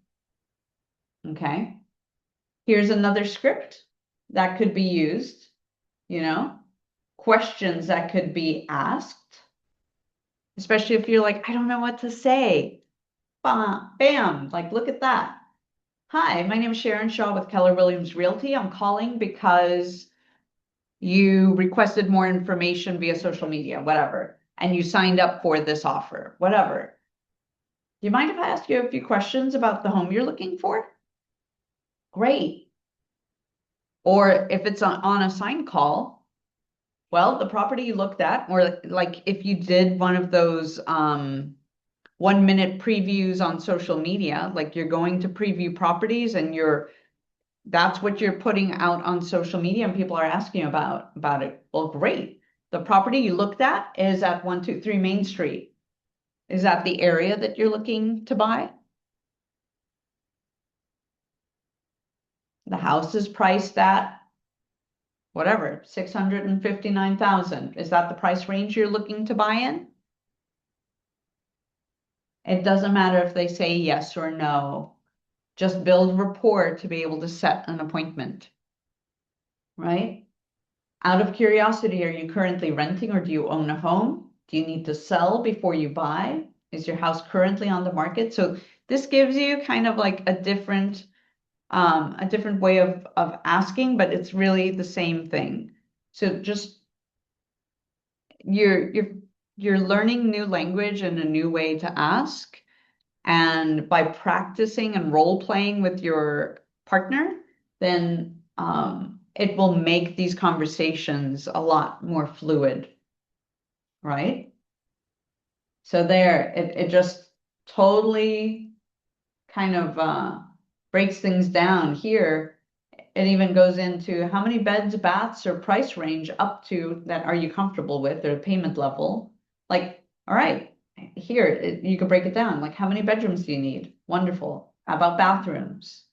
A: Okay. Here's another script that could be used, questions that could be asked, especially if you're like, I don't know what to say. Bam, bam, like, look at that. Hi, my name is Sharon Shaw with Keller Williams Realty. I'm calling because you requested more information via social media, whatever, and you signed up for this offer, whatever. Do you mind if I ask you a few questions about the home you're looking for? Great. Or if it's on a sign call, well, the property you looked at, or like if you did one of those 1-minute previews on social media, like you're going to preview properties and that's what you're putting out on social media and people are asking about it. Well, great. The property you looked at is at 123 Main Street. Is that the area that you're looking to buy? The house is priced at whatever, 659,000. Is that the price range you're looking to buy in? It doesn't matter if they say yes or no. Just build rapport to be able to set an appointment, right? Out of curiosity, are you currently renting or do you own a home? Do you need to sell before you buy? Is your house currently on the market? So this gives you kind of like a different way of asking, but it's really the same thing. So just you're learning new language and a new way to ask. And by practicing and role playing with your partner, then it will make these conversations a lot more fluid, right? So there, it just totally kind of breaks things down. Here, it even goes into how many beds, baths, or price range up to that are you comfortable with, or payment level. Like, all right, here, you can break it down. Like, how many bedrooms do you need? Wonderful. How about bathrooms?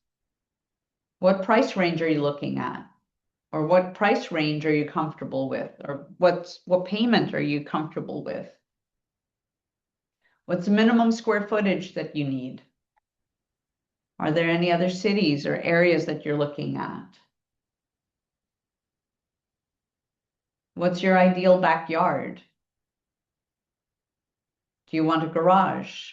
A: What price range are you looking at? Or what price range are you comfortable with? Or what payment are you comfortable with? What's the minimum square footage that you need? Are there any other cities or areas that you're looking at? What's your ideal backyard? Do you want a garage?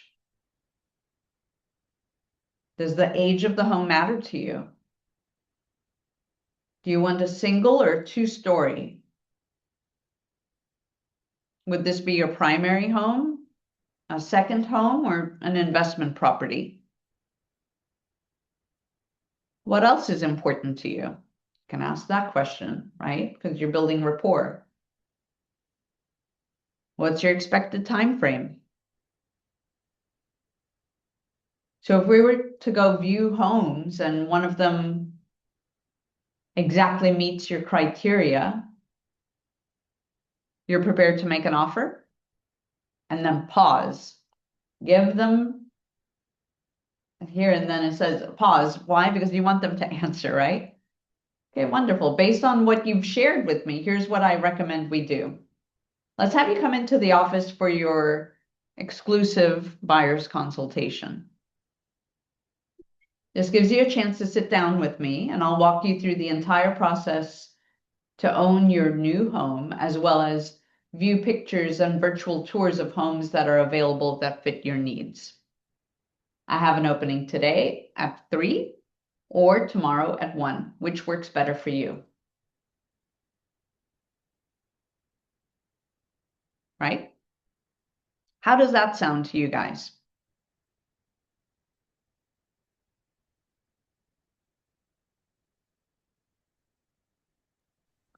A: Does the age of the home matter to you? Do you want a single or two-story? Would this be your primary home, a second home, or an investment property? What else is important to you? You can ask that question, right? Because you're building rapport. What's your expected time frame? So if we were to go view homes and one of them exactly meets your criteria, you're prepared to make an offer? And then pause. Give them here, and then it says pause. Why? Because you want them to answer, right? Okay, wonderful. Based on what you've shared with me, here's what I recommend we do. Let's have you come into the office for your exclusive buyer's consultation. This gives you a chance to sit down with me, and I'll walk you through the entire process to own your new home, as well as view pictures and virtual tours of homes that are available that fit your needs. I have an opening today at 3 or tomorrow at 1, which works better for you, right? How does that sound to you guys?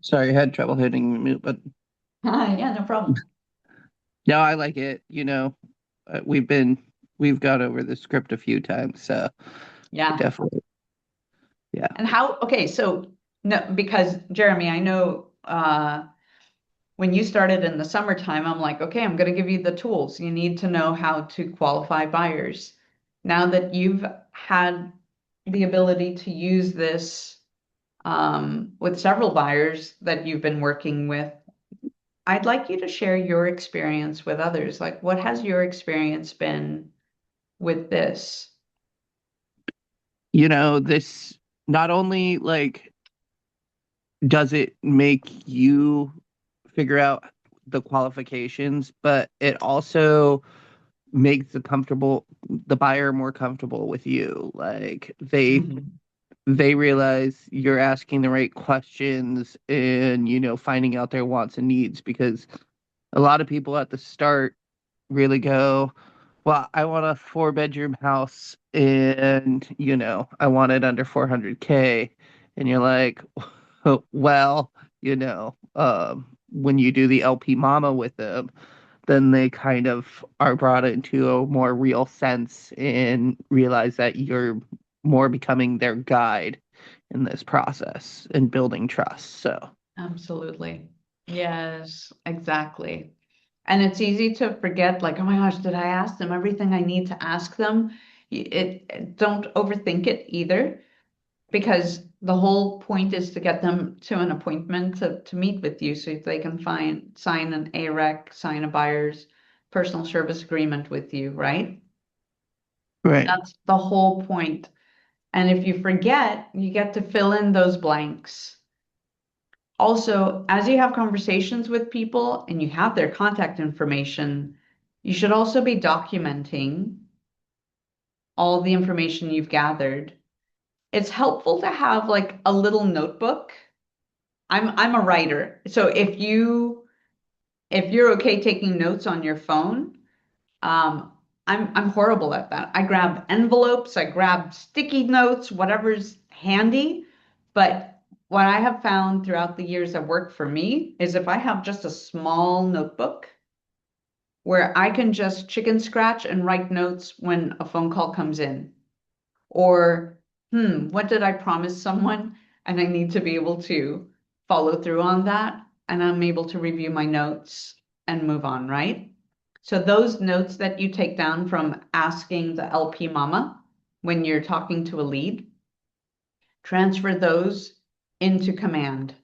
B: Sorry, I had trouble hitting the mute, but
A: Yeah, no problem.
B: no, I like it. We've gone over the script a few times, so I
A: Yeah.
B: definitely, yeah.
A: And okay, so no, because Jeremy, I know when you started in the summertime, I'm like, okay, I'm going to give you the tools. You need to know how to qualify buyers. Now that you've had the ability to use this with several buyers that you've been working with, I'd like you to share your experience with others. Like, what has your experience been with this?
B: This not only like does it make you figure out the qualifications, but it also makes the buyer more comfortable with you. Like
A: Mhm.
B: they realize you're asking the right questions and finding out their wants and needs, because a lot of people at the start really go, well, I want a 4-bedroom house and I want it under 400K. And you're like, well, when you do the LP mama with them, then they kind of are brought into a more real sense and realize that you're more becoming their guide in this process and building trust. So,
A: Absolutely. Yes, exactly. And it's easy to forget, like, oh my gosh, did I ask them everything I need to ask them? Don't overthink it either, because the whole point is to get them to an appointment to meet with you so they can sign an AREC, sign a buyer's personal service agreement with you, right?
B: right.
A: That's the whole point. And if you forget, you get to fill in those blanks. Also, as you have conversations with people and you have their contact information, you should also be documenting all the information you've gathered. It's helpful to have like a little notebook. I'm a writer. So if you're okay taking notes on your phone, um, I'm horrible at that. I grab envelopes, I grab sticky notes, whatever's handy. But what I have found throughout the years that work for me is if I have just a small notebook where I can just chicken scratch and write notes when a phone call comes in. Or, what did I promise someone? And I need to be able to follow through on that. And I'm able to review my notes and move on, right? So those notes that you take down from asking the LP mama when you're talking to a lead, transfer those into command.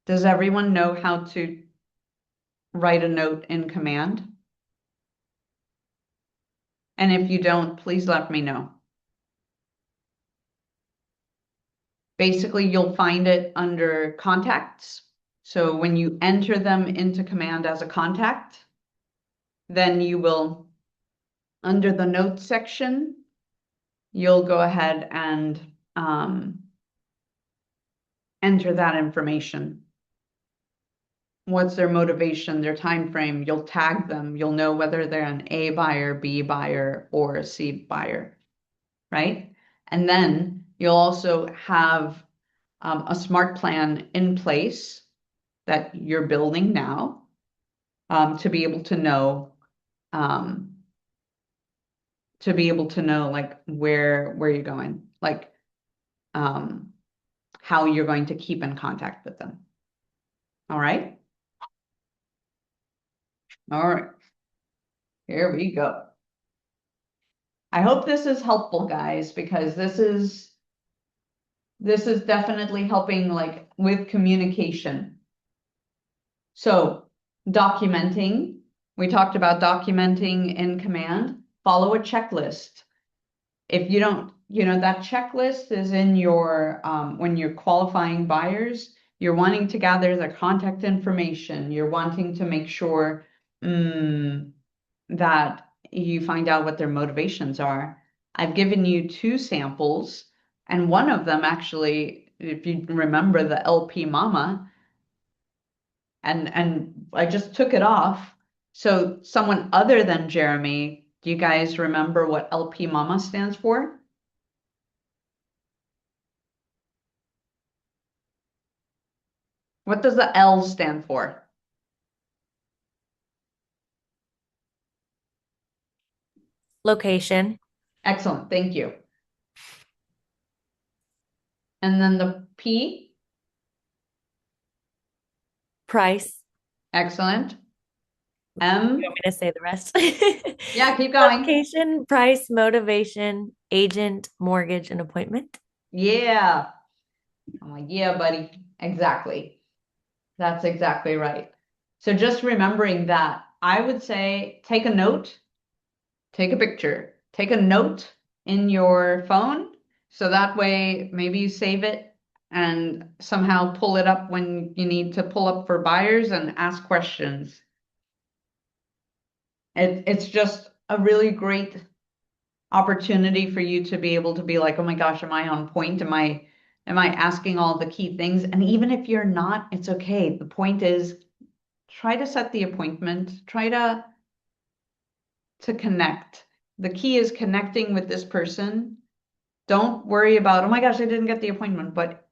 A: Does everyone know how to write a note in command? And if you don't, please let me know. Basically, you'll find it under contacts. So when you enter them into command as a contact, then you will, under the notes section, you'll go ahead and enter that information. What's their motivation, their time frame? You'll tag them. You'll know whether they're an A buyer, B buyer, or a C buyer, right? And then you'll also have a smart plan in place that you're building now to be able to know um, like where you're going, like um, how you're going to keep in contact with them. All right. All right. Here we go. I hope this is helpful, guys, because this is definitely helping like with communication. So documenting, we talked about documenting in command. Follow a checklist. If you don't, that checklist is in your, when you're qualifying buyers, you're wanting to gather their contact information. You're wanting to make sure that you find out what their motivations are. I've given you two samples, and one of them actually, if you remember the LP Mama, and I just took it off. So someone other than Jeremy, do you guys remember what LP Mama stands for? What does the L stand for?
C: Location,
A: Excellent, thank you. And then the P,
C: price.
A: excellent.
C: You
A: M,
C: want me to say the rest?
A: yeah, keep going.
C: Location, price, motivation, agent, mortgage, and appointment.
A: Yeah. I'm like, yeah, buddy. Exactly. That's exactly right. So just remembering that, I would say take a note, take a picture, take a note in your phone. So that way, maybe you save it and somehow pull it up when you need to pull up for buyers and ask questions. It's just a really great opportunity for you to be able to be like, oh my gosh, am I on point? Am I asking all the key things? And even if you're not, it's okay. The point is try to set the appointment, try to connect. The key is connecting with this person. Don't worry about, oh my gosh, I didn't get the appointment, but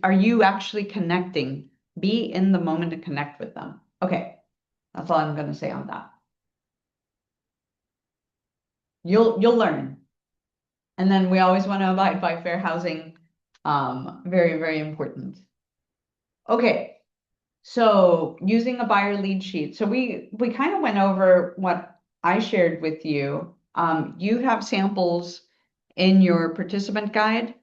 A: are you actually connecting? Be in the moment to connect with them. Okay, that's all I'm going to say on that. You'll learn. And then we always want to abide by fair housing. Very, very important. Okay, so using a buyer lead sheet. So we kind of went over what I shared with you. You have samples in your participant guide,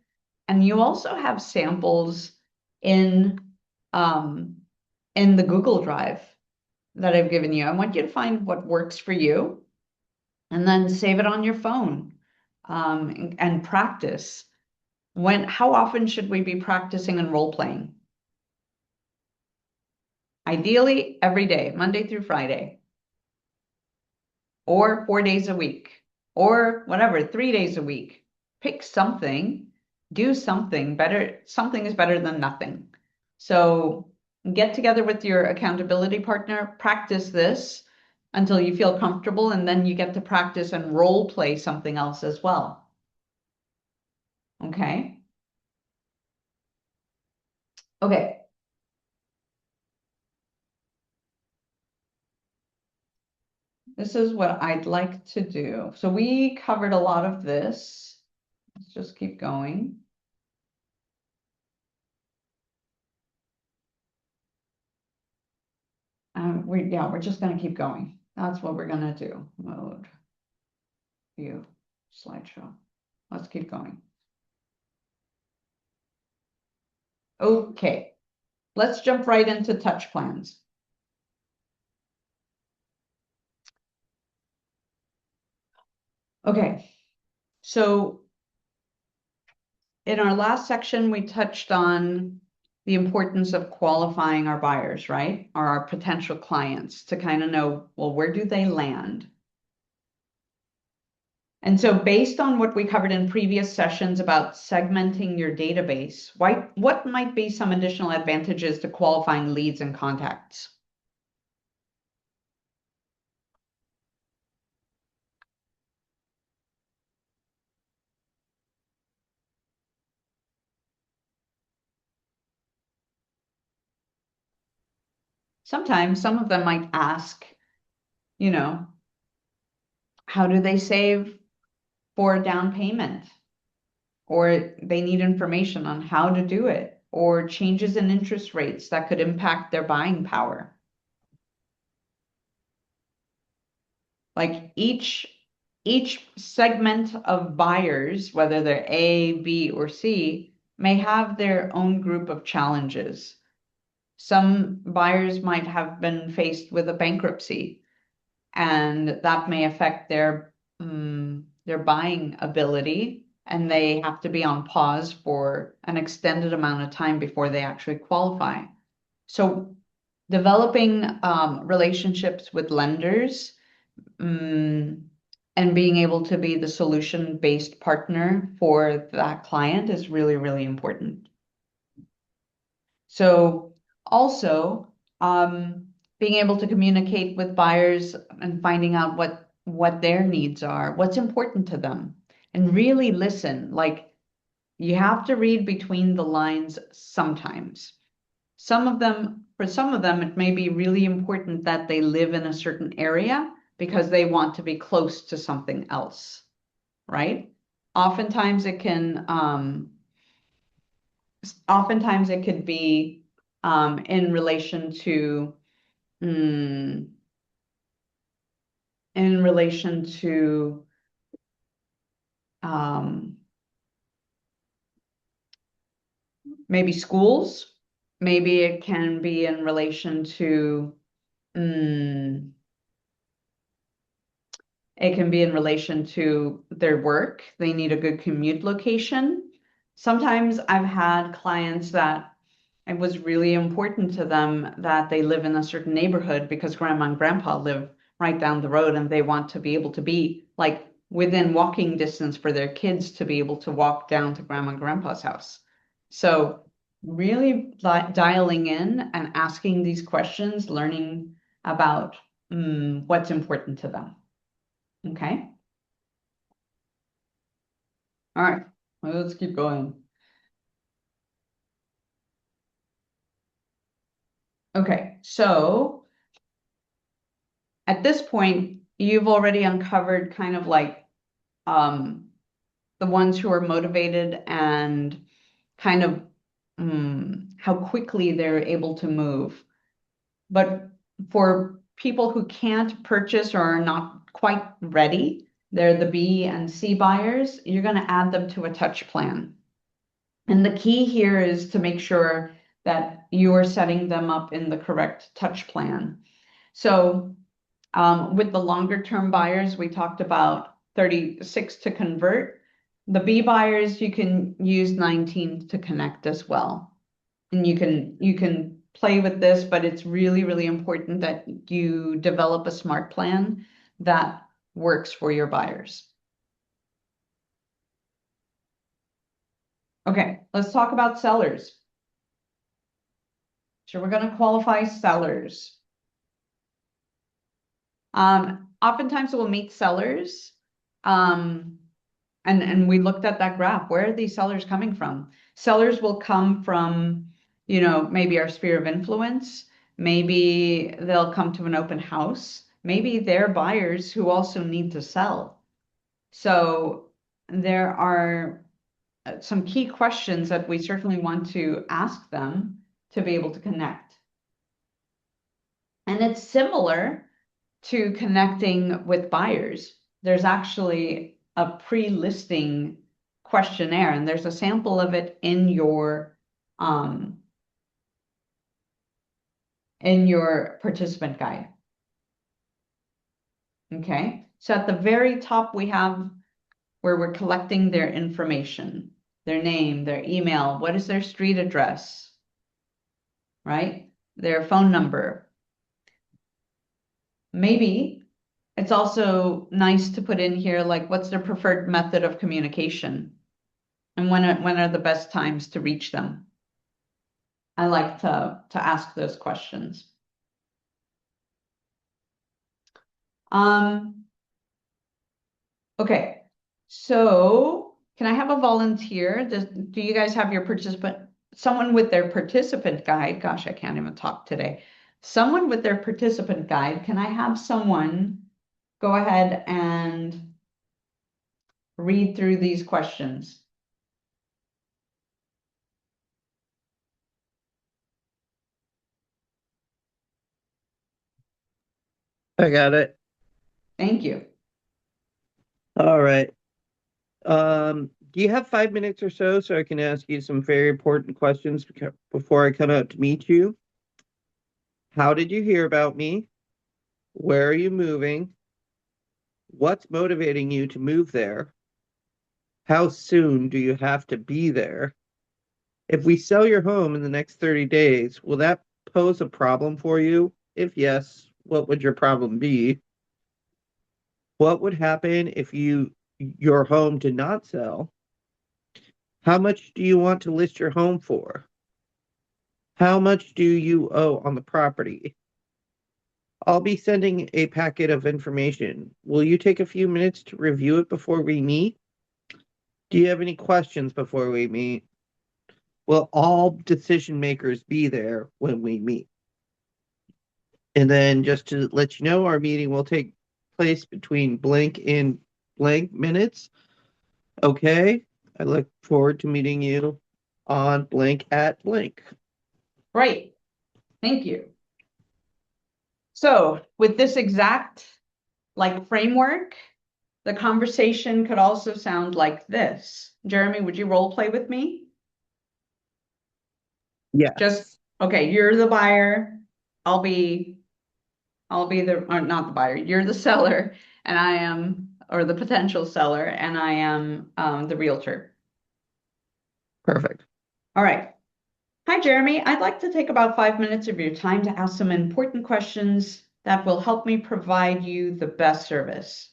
A: and you also have samples in um, in the Google Drive that I've given you. I want you to find what works for you, and then save it on your phone and practice. How often should we be practicing and role playing? Ideally, every day, Monday through Friday, or 4 days a week, or whatever, 3 days a week. Pick something, do something better. Something is better than nothing. So get together with your accountability partner, practice this until you feel comfortable, and then you get to practice and role play something else as well. Okay. Okay. This is what I'd like to do. So we covered a lot of this. Let's just keep going. We're just going to keep going. That's what we're going to do. Mode, view, slideshow. Let's keep going. Okay, let's jump right into touch plans. Okay, so in our last section, we touched on the importance of qualifying our buyers, right? Or our potential clients to kind of know, well, where do they land? And so based on what we covered in previous sessions about segmenting your database, what might be some additional advantages to qualifying leads and contacts? Sometimes some of them might ask, you know, how do they save for a down payment? Or they need information on how to do it, or changes in interest rates that could impact their buying power. Like each segment of buyers, whether they're A, B, or C, may have their own group of challenges. Some buyers might have been faced with a bankruptcy, and that may affect their buying ability, and they have to be on pause for an extended amount of time before they actually qualify. So developing relationships with lenders and being able to be the solution-based partner for that client is really, really important. So also, being able to communicate with buyers and finding out what their needs are, what's important to them, and really listen. Like, you have to read between the lines sometimes. For some of them, it may be really important that they live in a certain area because they want to be close to something else, right? Oftentimes it can, oftentimes it could be in relation to, mm, in relation to um, maybe schools. Maybe it can be in relation to, mm, it can be in relation to their work. They need a good commute location. Sometimes I've had clients that it was really important to them that they live in a certain neighborhood because grandma and grandpa live right down the road and they want to be able to be like within walking distance for their kids to be able to walk down to grandma and grandpa's house. So really dialing in and asking these questions, learning about what's important to them. Okay. All right. Well, let's keep going. Okay. So at this point, you've already uncovered kind of like the ones who are motivated and kind of how quickly they're able to move. But for people who can't purchase or are not quite ready, they're the B and C buyers, you're going to add them to a touch plan. And the key here is to make sure that you are setting them up in the correct touch plan. So with the longer term buyers, we talked about 36 to convert. The B buyers, you can use 19 to connect as well. And you can play with this, but it's really, really important that you develop a smart plan that works for your buyers. Okay, let's talk about sellers. So we're going to qualify sellers. Oftentimes we'll meet sellers, and we looked at that graph. Where are these sellers coming from? Sellers will come from, maybe our sphere of influence. Maybe they'll come to an open house. Maybe they're buyers who also need to sell. So there are some key questions that we certainly want to ask them to be able to connect. And it's similar to connecting with buyers. There's actually a pre-listing questionnaire, and there's a sample of it in your participant guide. Okay, so at the very top we have where we're collecting their information, their name, their email, what is their street address, right? Their phone number. Maybe it's also nice to put in here, like, what's their preferred method of communication and when are the best times to reach them? I like to ask those questions. Okay, so can I have a volunteer? Do you guys have your someone with their participant guide? Gosh, I can't even talk today. Someone with their participant guide, can I have someone go ahead and read through these questions?
B: I got it.
A: Thank you.
B: All right. Do you have 5 minutes or so I can ask you some very important questions before I come out to meet you? How did you hear about me? Where are you moving? What's motivating you to move there? How soon do you have to be there? If we sell your home in the next 30 days, will that pose a problem for you? If yes, what would your problem be? What would happen if your home did not sell? How much do you want to list your home for? How much do you owe on the property? I'll be sending a packet of information. Will you take a few minutes to review it before we meet? Do you have any questions before we meet? Will all decision makers be there when we meet? And then just to let you know, our meeting will take place between blank and blank minutes. Okay. I look forward to meeting you on blank at blank.
A: Great. Thank you. So with this exact framework, the conversation could also sound like this. Jeremy, would you role play with me?
B: Yes.
A: Okay, you're the buyer. I'll be or not the buyer. You're the seller and I am, or the potential seller, and I am the realtor.
B: Perfect.
A: All right. Hi, Jeremy. I'd like to take about 5 minutes of your time to ask some important questions that will help me provide you the best service.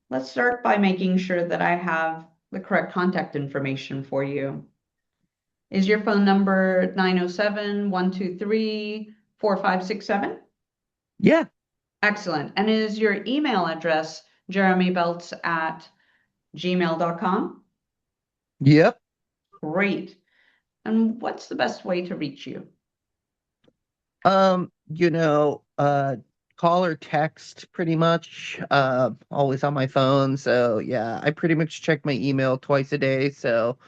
A: Let's start by making sure that I have the correct contact information for you. Is your phone number 907-123-4567?
B: Yeah.
A: Excellent. And is your email address jeremybelts@gmail.com?
B: Yep.
A: Great. And what's the best way to reach you?
B: You know, call or text pretty much. Always on my phone. So yeah, I pretty much check my email twice a day. So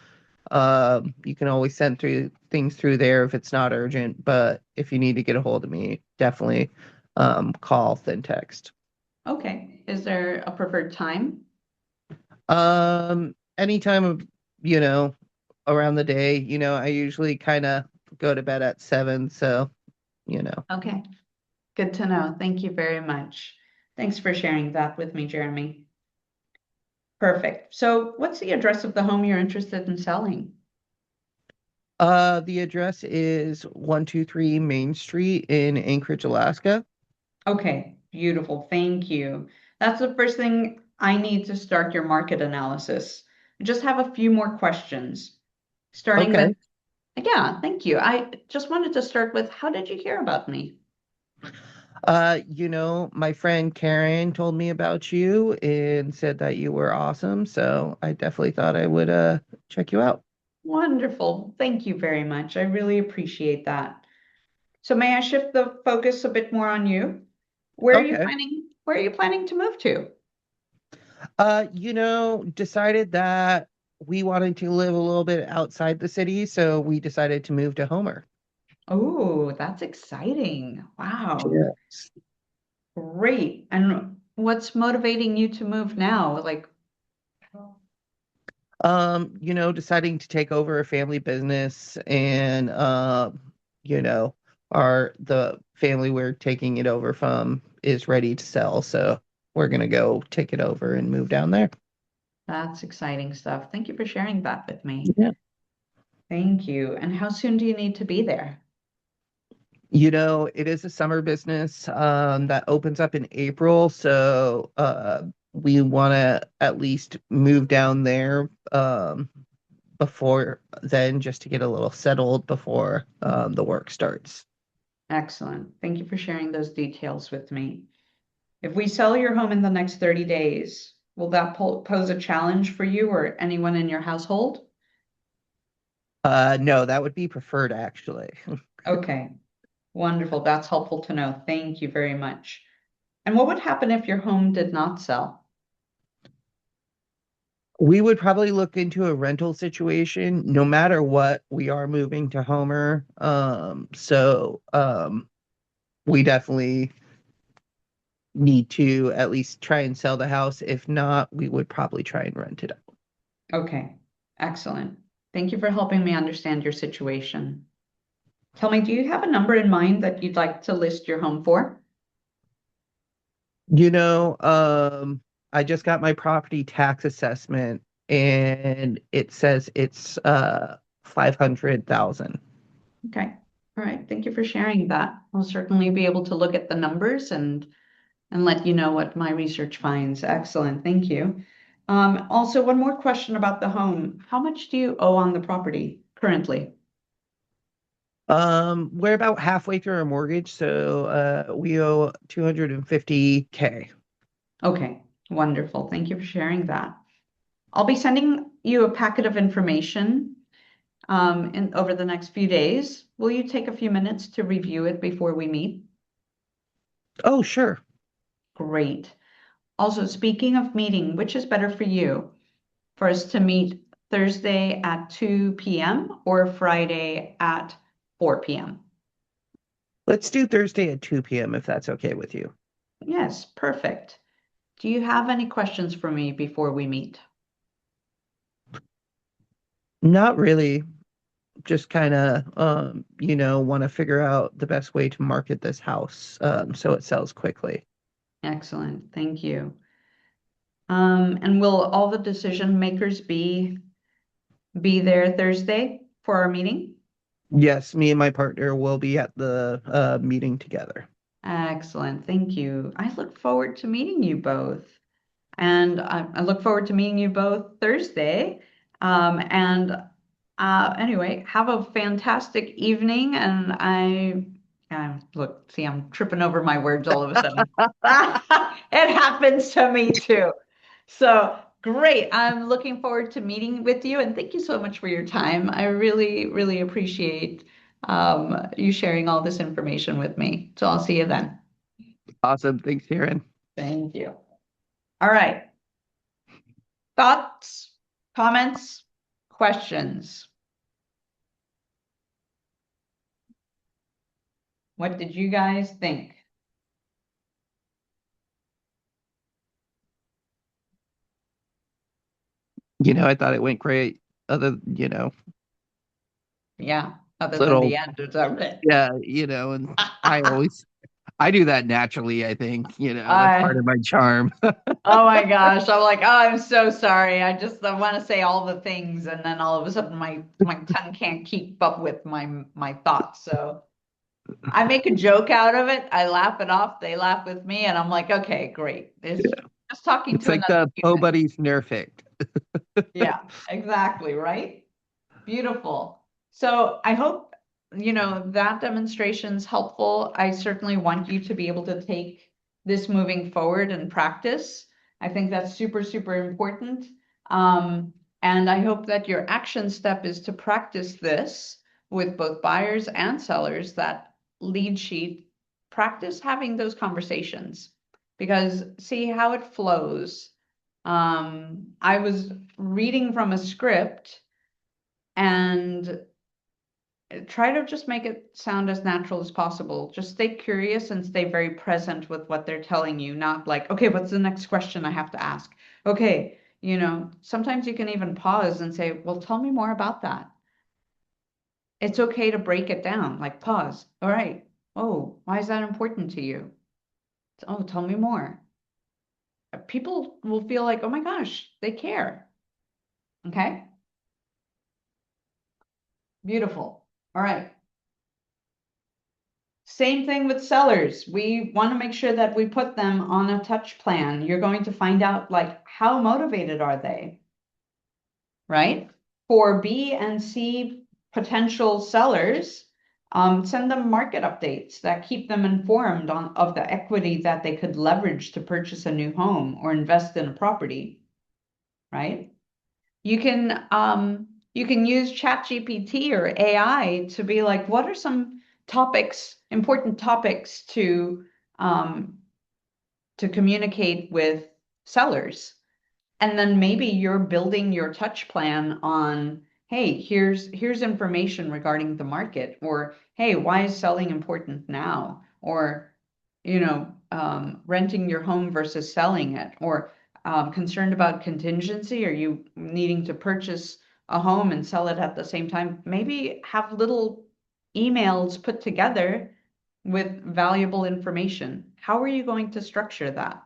B: you can always send through things through there if it's not urgent. But if you need to get a hold of me, definitely call then text.
A: Okay. Is there a preferred time?
B: Anytime of, you know, around the day, I usually kind of go to bed at 7, so, you know.
A: Okay. Good to know. Thank you very much. Thanks for sharing that with me, Jeremy. Perfect. So what's the address of the home you're interested in selling?
B: The address is 123 Main Street in Anchorage, Alaska.
A: Okay, beautiful. Thank you. That's the first thing I need to start your market analysis. I just have a few more questions. Starting with,
B: Okay.
A: yeah, thank you. I just wanted to start with, how did you hear about me?
B: My friend Karen told me about you and said that you were awesome, so I definitely thought I would check you out.
A: Wonderful. Thank you very much. I really appreciate that. So may I shift the focus a bit more on you?
B: Okay.
A: Where are you planning to move to?
B: Decided that we wanted to live a little bit outside the city, so we decided to move to Homer.
A: Oh, that's exciting. Wow.
B: Yes.
A: Great. And what's motivating you to move now?
B: Deciding to take over a family business and you know, the family we're taking it over from is ready to sell, so we're gonna go take it over and move down there.
A: That's exciting stuff. Thank you for sharing that with me.
B: Yeah.
A: Thank you. And how soon do you need to be there?
B: It is a summer business that opens up in April, so we want to at least move down there before then, just to get a little settled before the work starts.
A: Excellent. Thank you for sharing those details with me. If we sell your home in the next 30 days, will that pose a challenge for you or anyone in your household?
B: No, that would be preferred actually.
A: Okay, wonderful. That's helpful to know. Thank you very much. And what would happen if your home did not sell?
B: We would probably look into a rental situation. No matter what, we are moving to Homer. So we definitely need to at least try and sell the house. If not, we would probably try and rent it out.
A: Okay, excellent. Thank you for helping me understand your situation. Tell me, do you have a number in mind that you'd like to list your home for?
B: You know, I just got my property tax assessment and it says it's 500,000.
A: Okay. All right. Thank you for sharing that. I'll certainly be able to look at the numbers and let you know what my research finds. Excellent. Thank you. Also, one more question about the home. How much do you owe on the property currently?
B: We're about halfway through our mortgage, so we owe 250K.
A: Okay, wonderful. Thank you for sharing that. I'll be sending you a packet of information over the next few days. Will you take a few minutes to review it before we meet?
B: Oh, sure.
A: Great. Also, speaking of meeting, which is better for you? For us to meet Thursday at 2 p.m. or Friday at 4 p.m.?
B: Let's do Thursday at 2 p.m. if that's okay with you.
A: Yes, perfect. Do you have any questions for me before we meet?
B: Not really. Just kind of, want to figure out the best way to market this house, so it sells quickly.
A: Excellent. Thank you. And will all the decision makers be there Thursday for our meeting?
B: Yes, me and my partner will be at the meeting together.
A: Excellent. Thank you. I look forward to meeting you both. And I look forward to meeting you both Thursday. And anyway, have a fantastic evening. And look, see, I'm tripping over my words all of a sudden. It happens to me too. So great. I'm looking forward to meeting with you. And thank you so much for your time. I really, really appreciate you sharing all this information with me. So I'll see you then.
B: Awesome. Thanks, Karen.
A: Thank you. All right. Thoughts, comments, questions? What did you guys think?
B: I thought it went great. Other,
A: Yeah, other than the
B: little,
A: end, it's okay.
B: yeah, and I do that naturally, I think, that's part
A: I,
B: of my charm.
A: oh my gosh, I'm like, oh, I'm so sorry. I want to say all the things, and then all of a sudden my tongue can't keep up with my thoughts. So I make a joke out of it. I laugh it off. They laugh with me, and I'm like, okay, great. It's just talking
B: It's
A: to
B: like
A: another
B: the Po
A: human.
B: Buddies Nerfect.
A: Yeah, exactly, right? Beautiful. So I hope, that demonstration's helpful. I certainly want you to be able to take this moving forward and practice. I think that's super, super important. And I hope that your action step is to practice this with both buyers and sellers, that lead sheet, practice having those conversations because see how it flows. I was reading from a script and try to just make it sound as natural as possible. Just stay curious and stay very present with what they're telling you, not like, okay, what's the next question I have to ask? Okay, sometimes you can even pause and say, well, tell me more about that. It's okay to break it down, like pause. All right. Oh, why is that important to you? Oh, tell me more. People will feel like, oh my gosh, they care. Okay. Beautiful. All right. Same thing with sellers. We want to make sure that we put them on a touch plan. You're going to find out like how motivated are they, right? For B and C potential sellers, send them market updates that keep them informed of the equity that they could leverage to purchase a new home or invest in a property, right? You can use ChatGPT or AI to be like, what are some important topics um, to communicate with sellers? And then maybe you're building your touch plan on, hey, here's information regarding the market, or hey, why is selling important now? Or, renting your home versus selling it, or concerned about contingency? Are you needing to purchase a home and sell it at the same time? Maybe have little emails put together with valuable information. How are you going to structure that?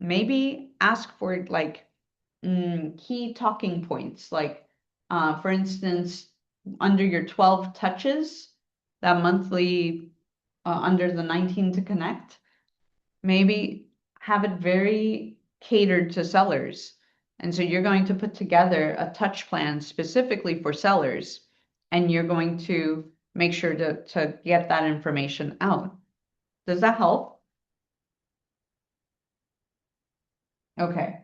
A: Maybe ask for like key talking points, like for instance, under your 12 touches, that monthly under the 19 to connect, maybe have it very catered to sellers. And so you're going to put together a touch plan specifically for sellers, and you're going to make sure to get that information out. Does that help? Okay.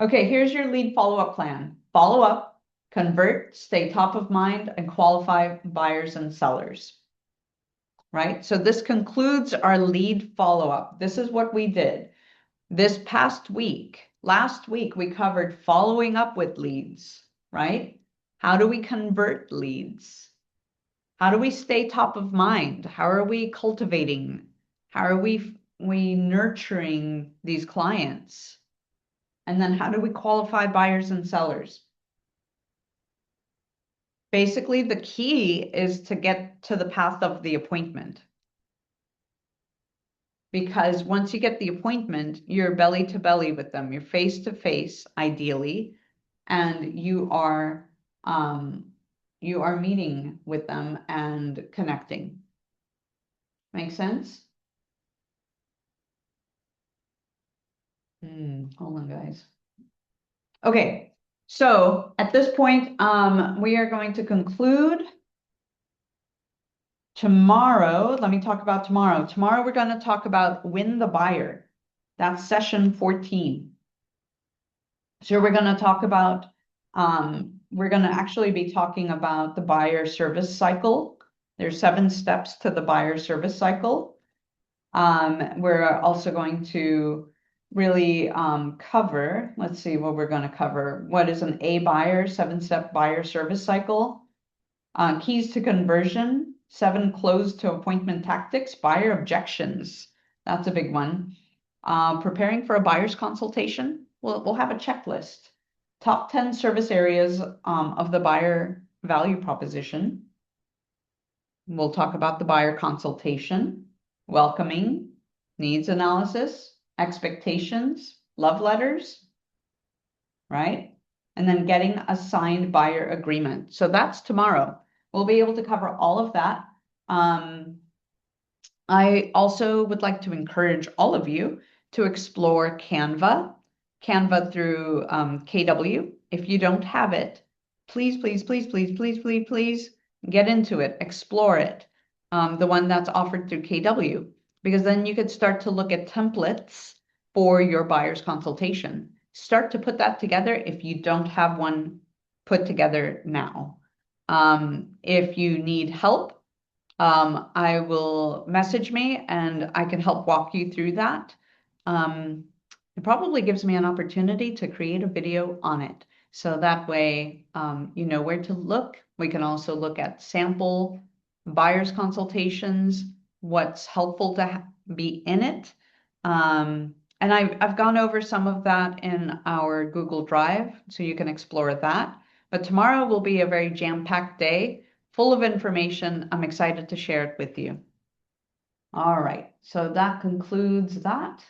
A: Okay, here's your lead follow-up plan. Follow up, convert, stay top of mind, and qualify buyers and sellers. Right? So this concludes our lead follow-up. This is what we did. This past week, last week, we covered following up with leads, right? How do we convert leads? How do we stay top of mind? How are we cultivating? How are we nurturing these clients? And then how do we qualify buyers and sellers? Basically, the key is to get to the path of the appointment. Because once you get the appointment, you're belly to belly with them, you're face to face, ideally, and you are meeting with them and connecting. Make sense? Hold on, guys. Okay, so at this point, we are going to conclude. Tomorrow, let me talk about tomorrow. Tomorrow, we're going to talk about win the buyer. That's session 14. So we're going to talk about, we're going to actually be talking about the buyer service cycle. There's 7 steps to the buyer service cycle. We're also going to really cover, let's see what we're going to cover. What is an A buyer, 7-step buyer service cycle? Keys to conversion, 7 close to appointment tactics, buyer objections. That's a big one. Preparing for a buyer's consultation. We'll have a checklist. Top 10 service areas of the buyer value proposition. We'll talk about the buyer consultation, welcoming, needs analysis, expectations, love letters, right? And then getting a signed buyer agreement. So that's tomorrow. We'll be able to cover all of that. I also would like to encourage all of you to explore Canva through KW. If you don't have it, please, please, please, please, please, please, please get into it, explore it. The one that's offered through KW, because then you could start to look at templates for your buyer's consultation. Start to put that together if you don't have one put together now. If you need help, I will message me and I can help walk you through that. It probably gives me an opportunity to create a video on it. So that way, you know where to look. We can also look at sample buyer's consultations, what's helpful to be in it. And I've gone over some of that in our Google Drive, so you can explore that. But tomorrow will be a very jam-packed day, full of information. I'm excited to share it with you. All right, so that concludes that.